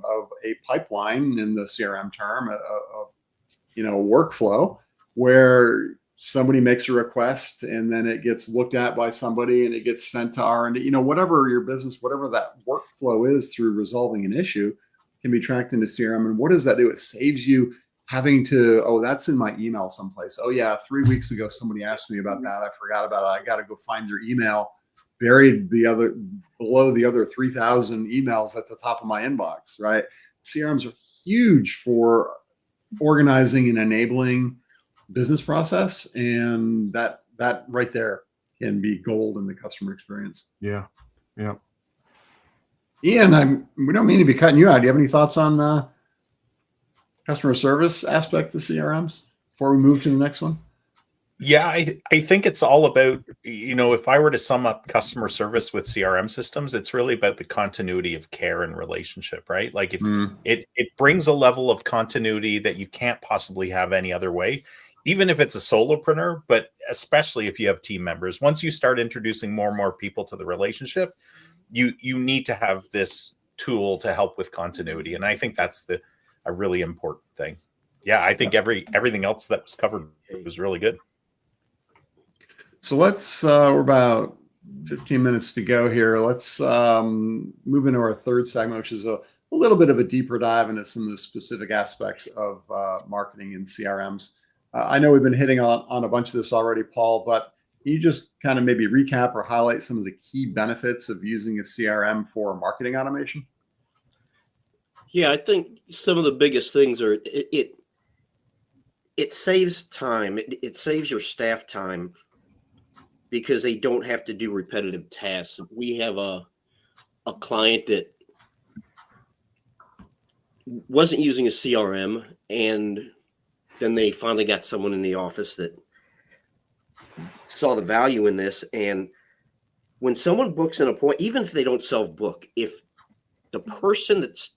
Speaker 1: a pipeline in the CRM term, a workflow where somebody makes a request and then it gets looked at by somebody and it gets sent to R&D, whatever your business, whatever that workflow is through resolving an issue, can be tracked into CRM. And what does that do? It saves you having to, that's in my email someplace. Oh yeah, 3 weeks ago, somebody asked me about that. I forgot about it. I got to go find their email buried below the other 3,000 emails at the top of my inbox, right? CRMs are huge for organizing and enabling business process, and that right there can be gold in the customer experience.
Speaker 4: Yeah.
Speaker 1: Ian, we don't mean to be cutting you out. Do you have any thoughts on the customer service aspect of CRMs before we move to the next one?
Speaker 2: Yeah, I think it's all about, if I were to sum up customer service with CRM systems, it's really about the continuity of care and relationship, right? Like if it brings a level of continuity that you can't possibly have any other way, even if it's a solopreneur, but especially if you have team members. Once you start introducing more and more people to the relationship, you need to have this tool to help with continuity, and I think that's a really important thing. Yeah, I think everything else that was covered was really good.
Speaker 1: So let's we're about 15 minutes to go here. Let's move into our third segment, which is a little bit of a deeper dive into some of the specific aspects of marketing and CRMs. I know we've been hitting on a bunch of this already, Paul, but can you just kind of maybe recap or highlight some of the key benefits of using a CRM for marketing automation?
Speaker 3: Yeah, I think some of the biggest things are it saves time. It saves your staff time because they don't have to do repetitive tasks. We have a client that wasn't using a CRM, and then they finally got someone in the office that saw the value in this. And when someone books an appointment, even if they don't self-book, if the person that's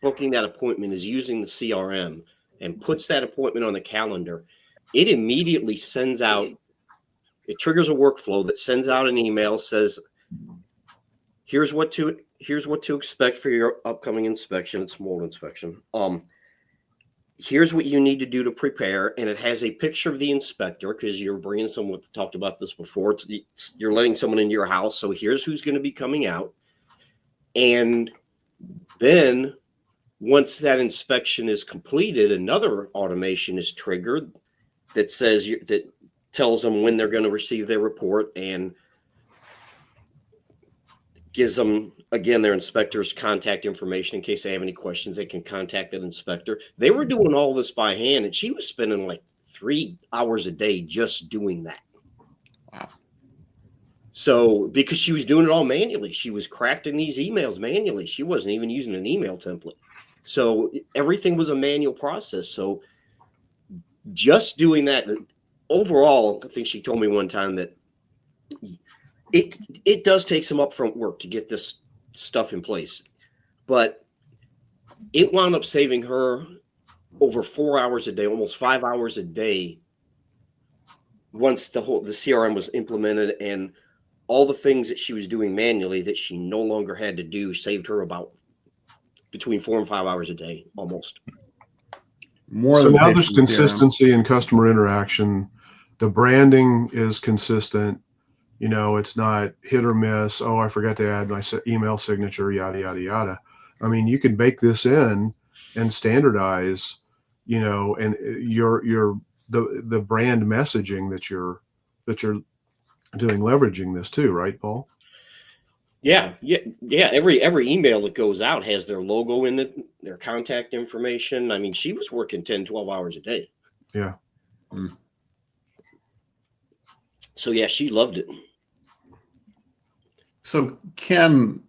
Speaker 3: booking that appointment is using the CRM and puts that appointment on the calendar, it immediately sends out, it triggers a workflow that sends out an email, says, here's what to expect for your upcoming inspection. It's mold inspection. Here's what you need to do to prepare. And it has a picture of the inspector, because you're bringing someone, we've talked about this before. You're letting someone into your house. So here's who's going to be coming out. And then once that inspection is completed, another automation is triggered that tells them when they're going to receive their report and gives them, again, their inspector's contact information in case they have any questions. They can contact that inspector. They were doing all this by hand, and she was spending like 3 hours a day just doing that.
Speaker 1: Wow.
Speaker 3: So because she was doing it all manually, she was crafting these emails manually. She wasn't even using an email template. So everything was a manual process. So just doing that, overall, I think she told me one time that it does take some upfront work to get this stuff in place, but it wound up saving her over 4 hours a day, almost 5 hours a day, once the CRM was implemented, and all the things that she was doing manually that she no longer had to do saved her about between 4 and 5 hours a day, almost.
Speaker 1: More
Speaker 4: so
Speaker 1: than
Speaker 4: now there's
Speaker 1: CRM.
Speaker 4: consistency in customer interaction. The branding is consistent. You know, it's not hit or miss. Oh, I forgot to add my email signature, yada, yada, yada. I mean, you can bake this in and standardize, you know, and the brand messaging that you're doing, leveraging this too, right, Paul?
Speaker 3: Yeah. Every email that goes out has their logo in it, their contact information. I mean, she was working 10, 12 hours a day.
Speaker 4: Yeah.
Speaker 3: So yeah, she loved it.
Speaker 1: So Ken,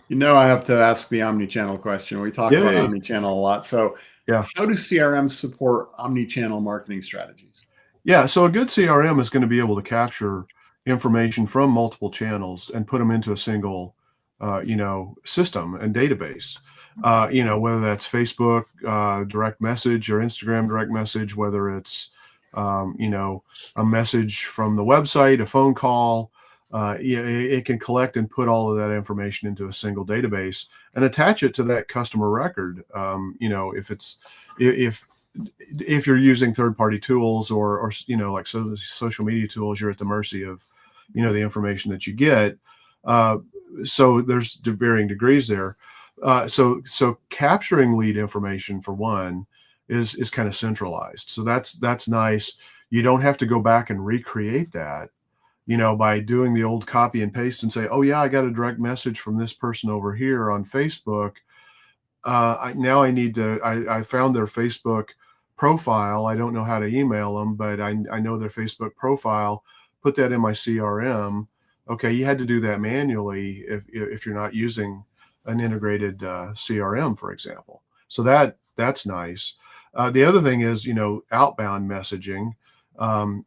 Speaker 1: you know, I have to ask the omni-channel question. We talk about omni-channel a lot. So
Speaker 4: yeah,
Speaker 1: how do CRMs support omni-channel marketing strategies?
Speaker 4: Yeah, so a good CRM is going to be able to capture information from multiple channels and put them into a single, system and database. Whether that's Facebook direct message or Instagram direct message, whether it's a message from the website, a phone call. It can collect and put all of that information into a single database and attach it to that customer record. If you're using third-party tools or like social media tools, you're at the mercy of the information that you get. So there's varying degrees there. So capturing lead information, for one, is kind of centralized. So that's nice. You don't have to go back and recreate that, by doing the old copy and paste and say, oh yeah, I got a direct message from this person over here on Facebook. I found their Facebook profile. I don't know how to email them, but I know their Facebook profile. Put that in my CRM. Okay, you had to do that manually if you're not using an integrated CRM, for example. So that's nice. The other thing is, outbound messaging.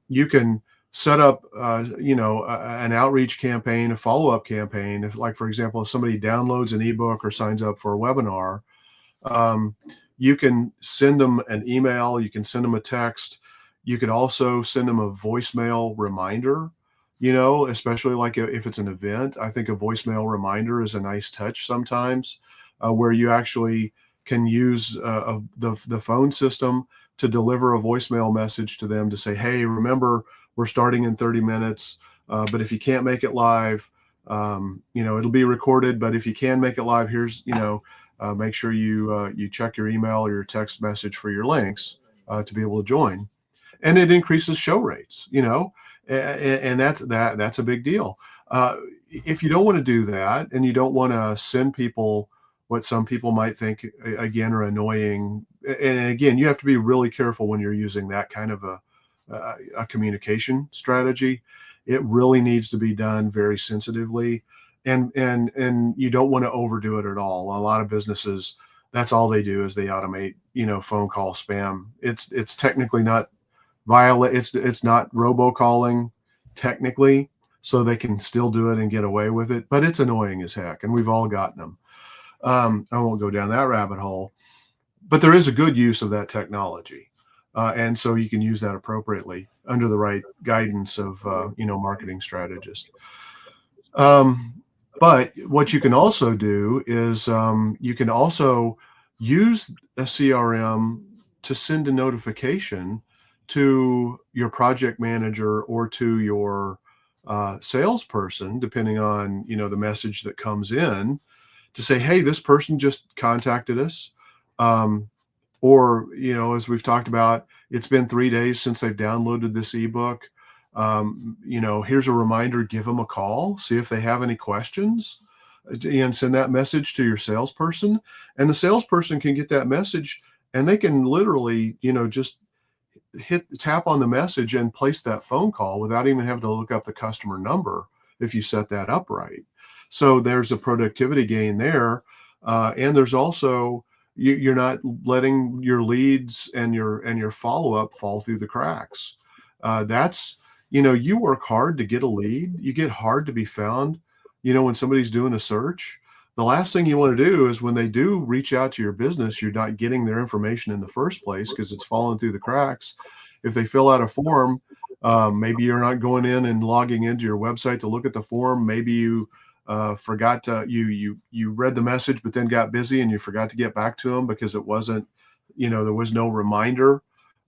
Speaker 4: You can set up, an outreach campaign, a follow-up campaign. If, like, for example, if somebody downloads an ebook or signs up for a webinar, you can send them an email. You can send them a text. You could also send them a voicemail reminder. especially like if it's an event. I think a voicemail reminder is a nice touch sometimes, where you actually can use the phone system to deliver a voicemail message to them to say, hey, remember, we're starting in 30 minutes, but if you can't make it live, it'll be recorded, but if you can make it live, here's, make sure you check your email or your text message for your links to be able to join. And it increases show rates, and that's a big deal. If you don't want to do that, and you don't want to send people what some people might think, again, are annoying, and again, you have to be really careful when you're using that kind of a communication strategy. It really needs to be done very sensitively, and you don't want to overdo it at all. A lot of businesses, that's all they do is they automate, phone call spam. It's technically not it's not robocalling technically, so they can still do it and get away with it, but it's annoying as heck, and we've all gotten them. I won't go down that rabbit hole, but there is a good use of that technology. And so you can use that appropriately under the right guidance of, marketing strategists. But what you can also do is you can also use a CRM to send a notification to your project manager or to your salesperson, depending on, the message that comes in, to say, hey, this person just contacted us. Or, as we've talked about, it's been 3 days since they've downloaded this ebook. Here's a reminder, give them a call, see if they have any questions, and send that message to your salesperson. And the salesperson can get that message, and they can literally, just tap on the message and place that phone call without even having to look up the customer number if you set that up right. So there's a productivity gain there. And there's also, you're not letting your leads and your follow-up fall through the cracks. That's, you work hard to get a lead. You get hard to be found. When somebody's doing a search, the last thing you want to do is when they do reach out to your business, you're not getting their information in the first place because it's fallen through the cracks. If they fill out a form, maybe you're not going in and logging into your website to look at the form. Maybe you forgot to, you read the message, but then got busy and you forgot to get back to them because it wasn't, there was no reminder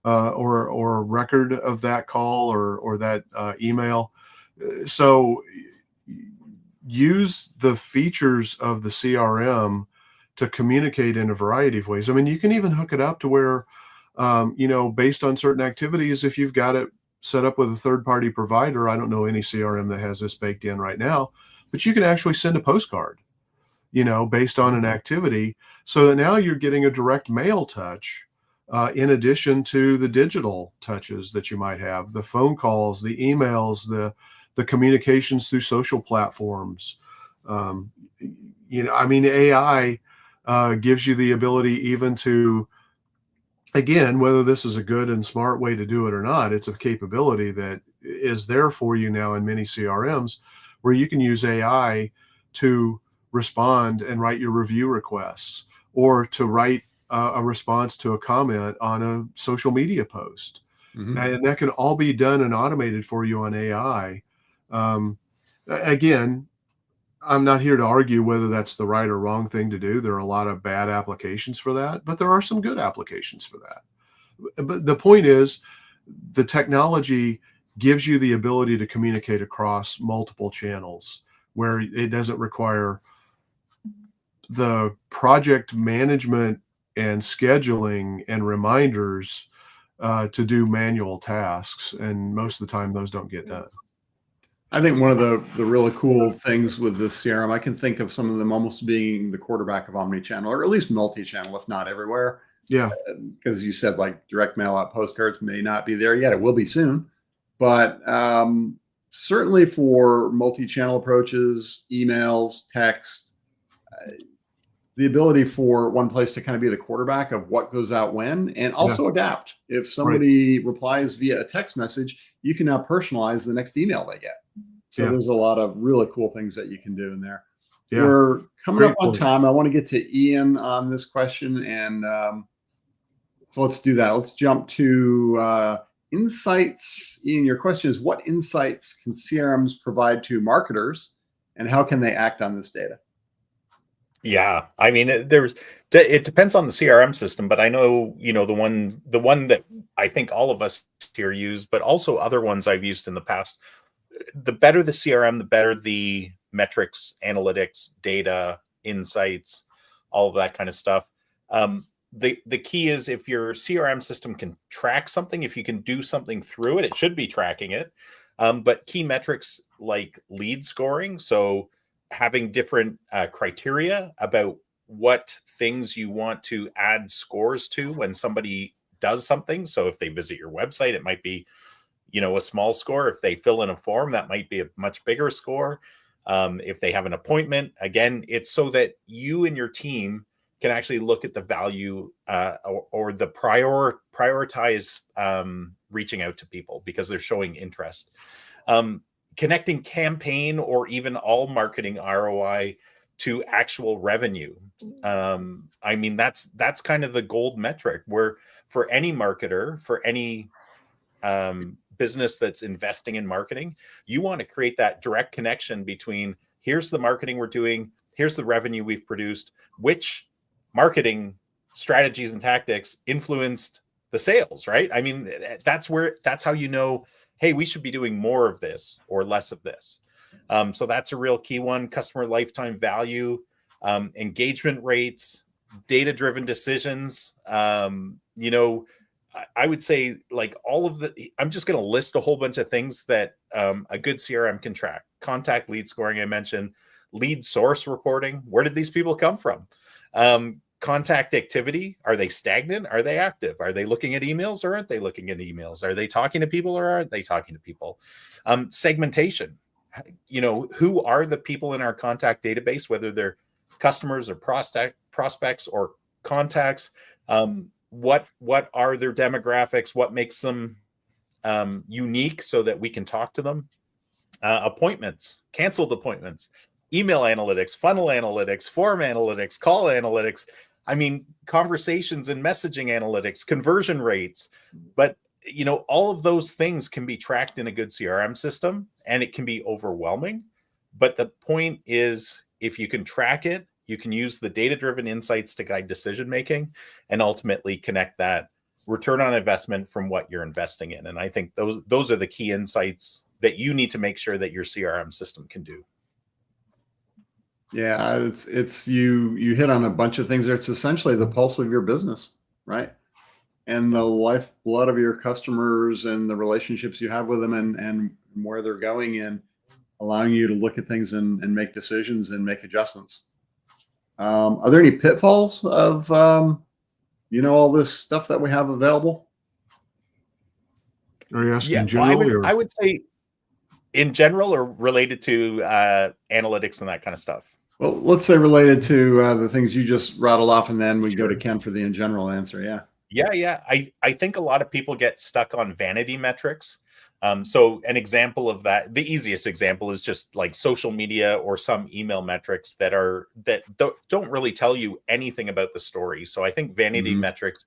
Speaker 4: or record of that call or that email. So use the features of the CRM to communicate in a variety of ways. I mean, you can even hook it up to where, based on certain activities, if you've got it set up with a third-party provider, I don't know any CRM that has this baked in right now, but you can actually send a postcard, based on an activity, so that now you're getting a direct mail touch, in addition to the digital touches that you might have, the phone calls, the emails, the communications through social platforms. AI gives you the ability even to, again, whether this is a good and smart way to do it or not, it's a capability that is there for you now in many CRMs, where you can use AI to respond and write your review requests, or to write a response to a comment on a social media post. Mm-hmm. And that can all be done and automated for you on AI. Again, I'm not here to argue whether that's the right or wrong thing to do. There are a lot of bad applications for that, but there are some good applications for that. But the point is, the technology gives you the ability to communicate across multiple channels where it doesn't require the project management and scheduling and reminders to do manual tasks. And most of the time, those don't get done.
Speaker 1: I think one of the really cool things with this CRM, I can think of some of them almost being the quarterback of omnichannel, or at least multi-channel, if not everywhere.
Speaker 4: Yeah.
Speaker 1: Because you said like direct mail out postcards may not be there yet. It will be soon. But certainly for multi-channel approaches, emails, text, the ability for one place to kind of be the quarterback of what goes out when, and also adapt. If somebody replies via a text message, you can now personalize the next email they get. So there's a lot of really cool things that you can do in there. Yeah. We're coming up on time. I want to get to Ian on this question. And so let's do that. Let's jump to insights, Ian, your question is, what insights can CRMs provide to marketers, and how can they act on this data?
Speaker 2: Yeah, I mean, it depends on the CRM system, but I know, the one that I think all of us here use, but also other ones I've used in the past. The better the CRM, the better the metrics, analytics, data, insights, all of that kind of stuff. The key is, if your CRM system can track something, if you can do something through it, it should be tracking it. But key metrics like lead scoring, so having different criteria about what things you want to add scores to when somebody does something. So if they visit your website, it might be, a small score. If they fill in a form, that might be a much bigger score. If they have an appointment, again, it's so that you and your team can actually look at the value or the prioritize reaching out to people because they're showing interest. Connecting campaign or even all marketing ROI to actual revenue. I mean, that's kind of the gold metric, where for any marketer, for any business that's investing in marketing, you want to create that direct connection between, here's the marketing we're doing, here's the revenue we've produced, which marketing strategies and tactics influenced the sales, right? I mean, that's how you know, hey, we should be doing more of this or less of this. So that's a real key one. Customer lifetime value, engagement rates, data-driven decisions. I would say, like, I'm just going to list a whole bunch of things that a good CRM can track. Contact lead scoring, I mentioned. Lead source reporting. Where did these people come from? Contact activity. Are they stagnant? Are they active? Are they looking at emails or aren't they looking at emails? Are they talking to people or aren't they talking to people? Segmentation. Who are the people in our contact database, whether they're customers or prospects or contacts? What are their demographics? What makes them unique so that we can talk to them? Appointments, canceled appointments, email analytics, funnel analytics, form analytics, call analytics. I mean, conversations and messaging analytics, conversion rates. But, all of those things can be tracked in a good CRM system, and it can be overwhelming. But the point is, if you can track it, you can use the data-driven insights to guide decision-making and ultimately connect that return on investment from what you're investing in. And I think those are the key insights that you need to make sure that your CRM system can do.
Speaker 1: Yeah, it's you hit on a bunch of things there. It's essentially the pulse of your business, right? And the lifeblood of your customers and the relationships you have with them, and where they're going, and allowing you to look at things and make decisions and make adjustments. Are there any pitfalls of all this stuff that we have available?
Speaker 4: Are you asking
Speaker 2: Yeah,
Speaker 4: generally?
Speaker 2: I would say in general, or related to analytics and that kind of stuff.
Speaker 1: Well, let's say related to the things you just rattled off, and then we go to Ken for the in general answer.
Speaker 2: Yeah. I think a lot of people get stuck on vanity metrics. So an example of that, the easiest example is just like social media or some email metrics that don't really tell you anything about the story. So I think vanity metrics,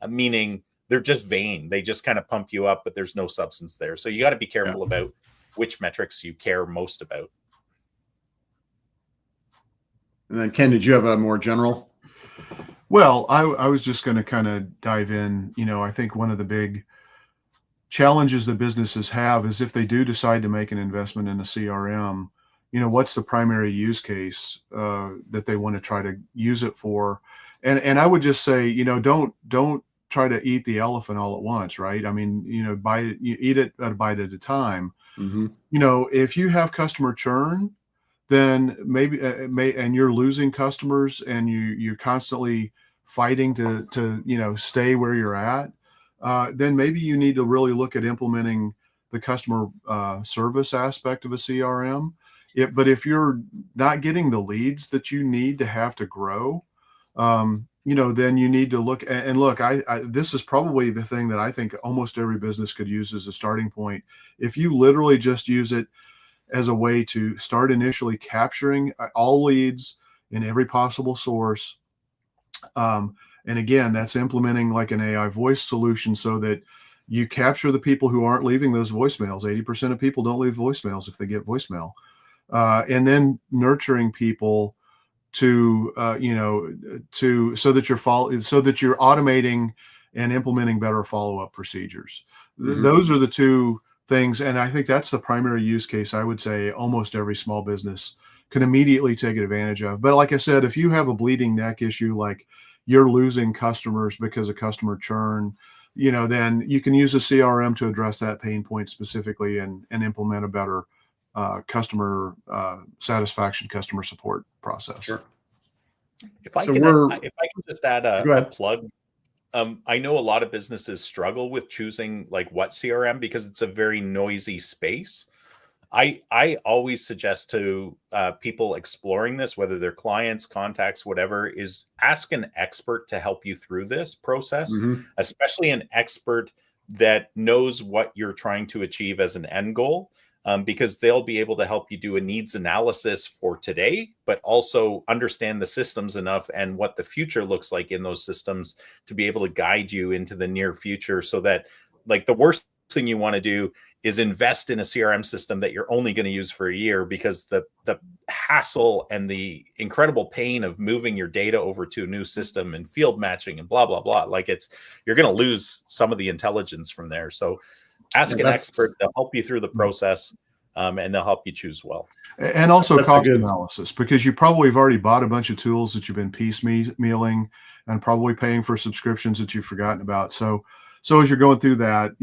Speaker 2: meaning they're just vain. They just kind of pump you up, but there's no substance there. So you got to be careful about which metrics you care most about.
Speaker 1: And then Ken, did you have a more general?
Speaker 4: Well, I was just going to kind of dive in. I think one of the big challenges that businesses have is, if they do decide to make an investment in a CRM, what's the primary use case that they want to try to use it for? And I would just say, don't try to eat the elephant all at once, right? I mean, you eat it a bite at a time. If you have customer churn, then maybe and you're losing customers, and you're constantly fighting to stay where you're at, then maybe you need to really look at implementing the customer service aspect of a CRM. But if you're not getting the leads that you need to have to grow, then you need to look. And look, this is probably the thing that I think almost every business could use as a starting point. If you literally just use it as a way to start initially capturing all leads in every possible source. And again, that's implementing like an AI voice solution, so that you capture the people who aren't leaving those voicemails. 80% of people don't leave voicemails if they get voicemail. And then nurturing people to so that you're automating and implementing better follow-up procedures. Those are the two things, and I think that's the primary use case I would say almost every small business can immediately take advantage of. But like I said, if you have a bleeding neck issue, like you're losing customers because of customer churn, then you can use a CRM to address that pain point specifically and implement a better customer satisfaction, customer support process.
Speaker 1: Sure.
Speaker 2: If I
Speaker 1: So
Speaker 2: can just add
Speaker 1: Go
Speaker 2: a
Speaker 1: ahead.
Speaker 2: plug, I know a lot of businesses struggle with choosing like what CRM because it's a very noisy space. I always suggest to people exploring this, whether they're clients, contacts, whatever, is ask an expert to help you through this process, especially an expert that knows what you're trying to achieve as an end goal. Because they'll be able to help you do a needs analysis for today, but also understand the systems enough and what the future looks like in those systems to be able to guide you into the near future, so that like the worst thing you want to do is invest in a CRM system that you're only going to use for a year, because the hassle and the incredible pain of moving your data over to a new system and field matching and blah, blah, blah. Like you're going to lose some of the intelligence from there. So ask an expert to help you through the process, and they'll help you choose well.
Speaker 4: And also cost analysis, because you probably have already bought a bunch of tools that you've been piecemealing and probably paying for subscriptions that you've forgotten about. So as you're going through that,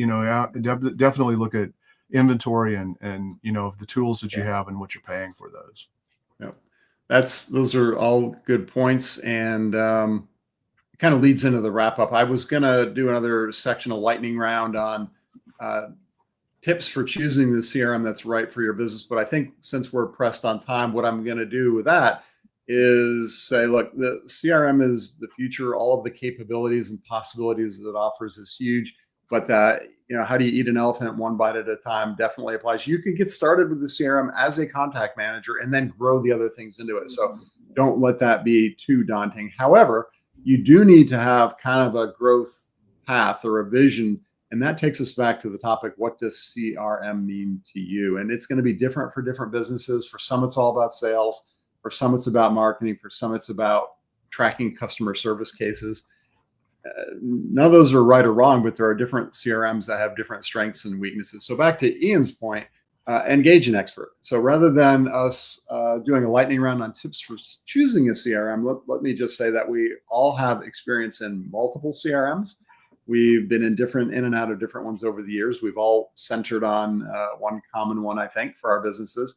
Speaker 4: definitely look at inventory and of the tools that you have and what you're paying for those.
Speaker 1: Yeah, those are all good points, and kind of leads into the wrap up. I was going to do another section of lightning round on tips for choosing the CRM that's right for your business. But I think since we're pressed on time, what I'm going to do with that is say, look, the CRM is the future. All of the capabilities and possibilities that it offers is huge. But how do you eat an elephant one bite at a time definitely applies. You can get started with the CRM as a contact manager and then grow the other things into it. So don't let that be too daunting. However, you do need to have kind of a growth path or a vision. And that takes us back to the topic, what does CRM mean to you? And it's going to be different for different businesses. For some, it's all about sales. For some, it's about marketing. For some, it's about tracking customer service cases. None of those are right or wrong, but there are different CRMs that have different strengths and weaknesses. So back to Ian's point, engage an expert. So rather than us doing a lightning round on tips for choosing a CRM, let me just say that we all have experience in multiple CRMs. We've been in and out of different ones over the years. We've all centered on one common one, I think, for our businesses.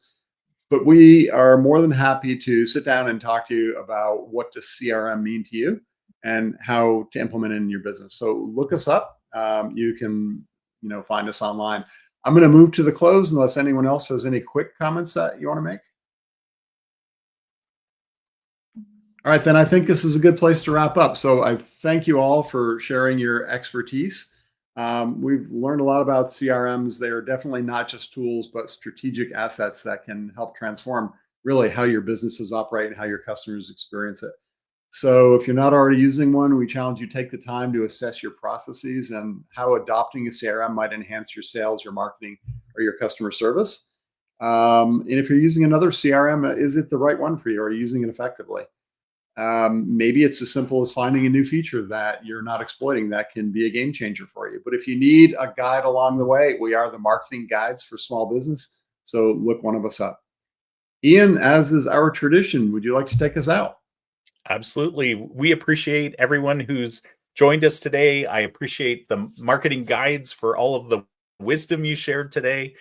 Speaker 1: But we are more than happy to sit down and talk to you about what does CRM mean to you and how to implement it in your business. So look us up. You can, find us online. I'm going to move to the close unless anyone else has any quick comments that you want to make. All right, then I think this is a good place to wrap up. So I thank you all for sharing your expertise. We've learned a lot about CRMs. They are definitely not just tools, but strategic assets that can help transform really how your businesses operate and how your customers experience it. So if you're not already using one, we challenge you to take the time to assess your processes and how adopting a CRM might enhance your sales, your marketing, or your customer service. And if you're using another CRM, is it the right one for you? Or are you using it effectively? Maybe it's as simple as finding a new feature that you're not exploiting that can be a game changer for you. But if you need a guide along the way, we are the marketing guides for small business. So look one of us up. Ian, as is our tradition, would you like to take us out?
Speaker 2: Absolutely. We appreciate everyone who's joined us today. I appreciate the marketing guides for all of the wisdom you shared today.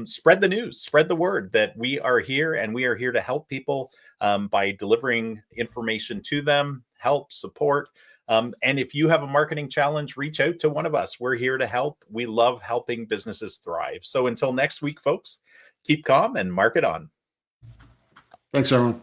Speaker 2: Spread the news, spread the word that we are here, and we are here to help people by delivering information to them, help, support. And if you have a marketing challenge, reach out to one of us. We're here to help. We love helping businesses thrive. So until next week, folks, keep calm and market on.
Speaker 1: Thanks, everyone.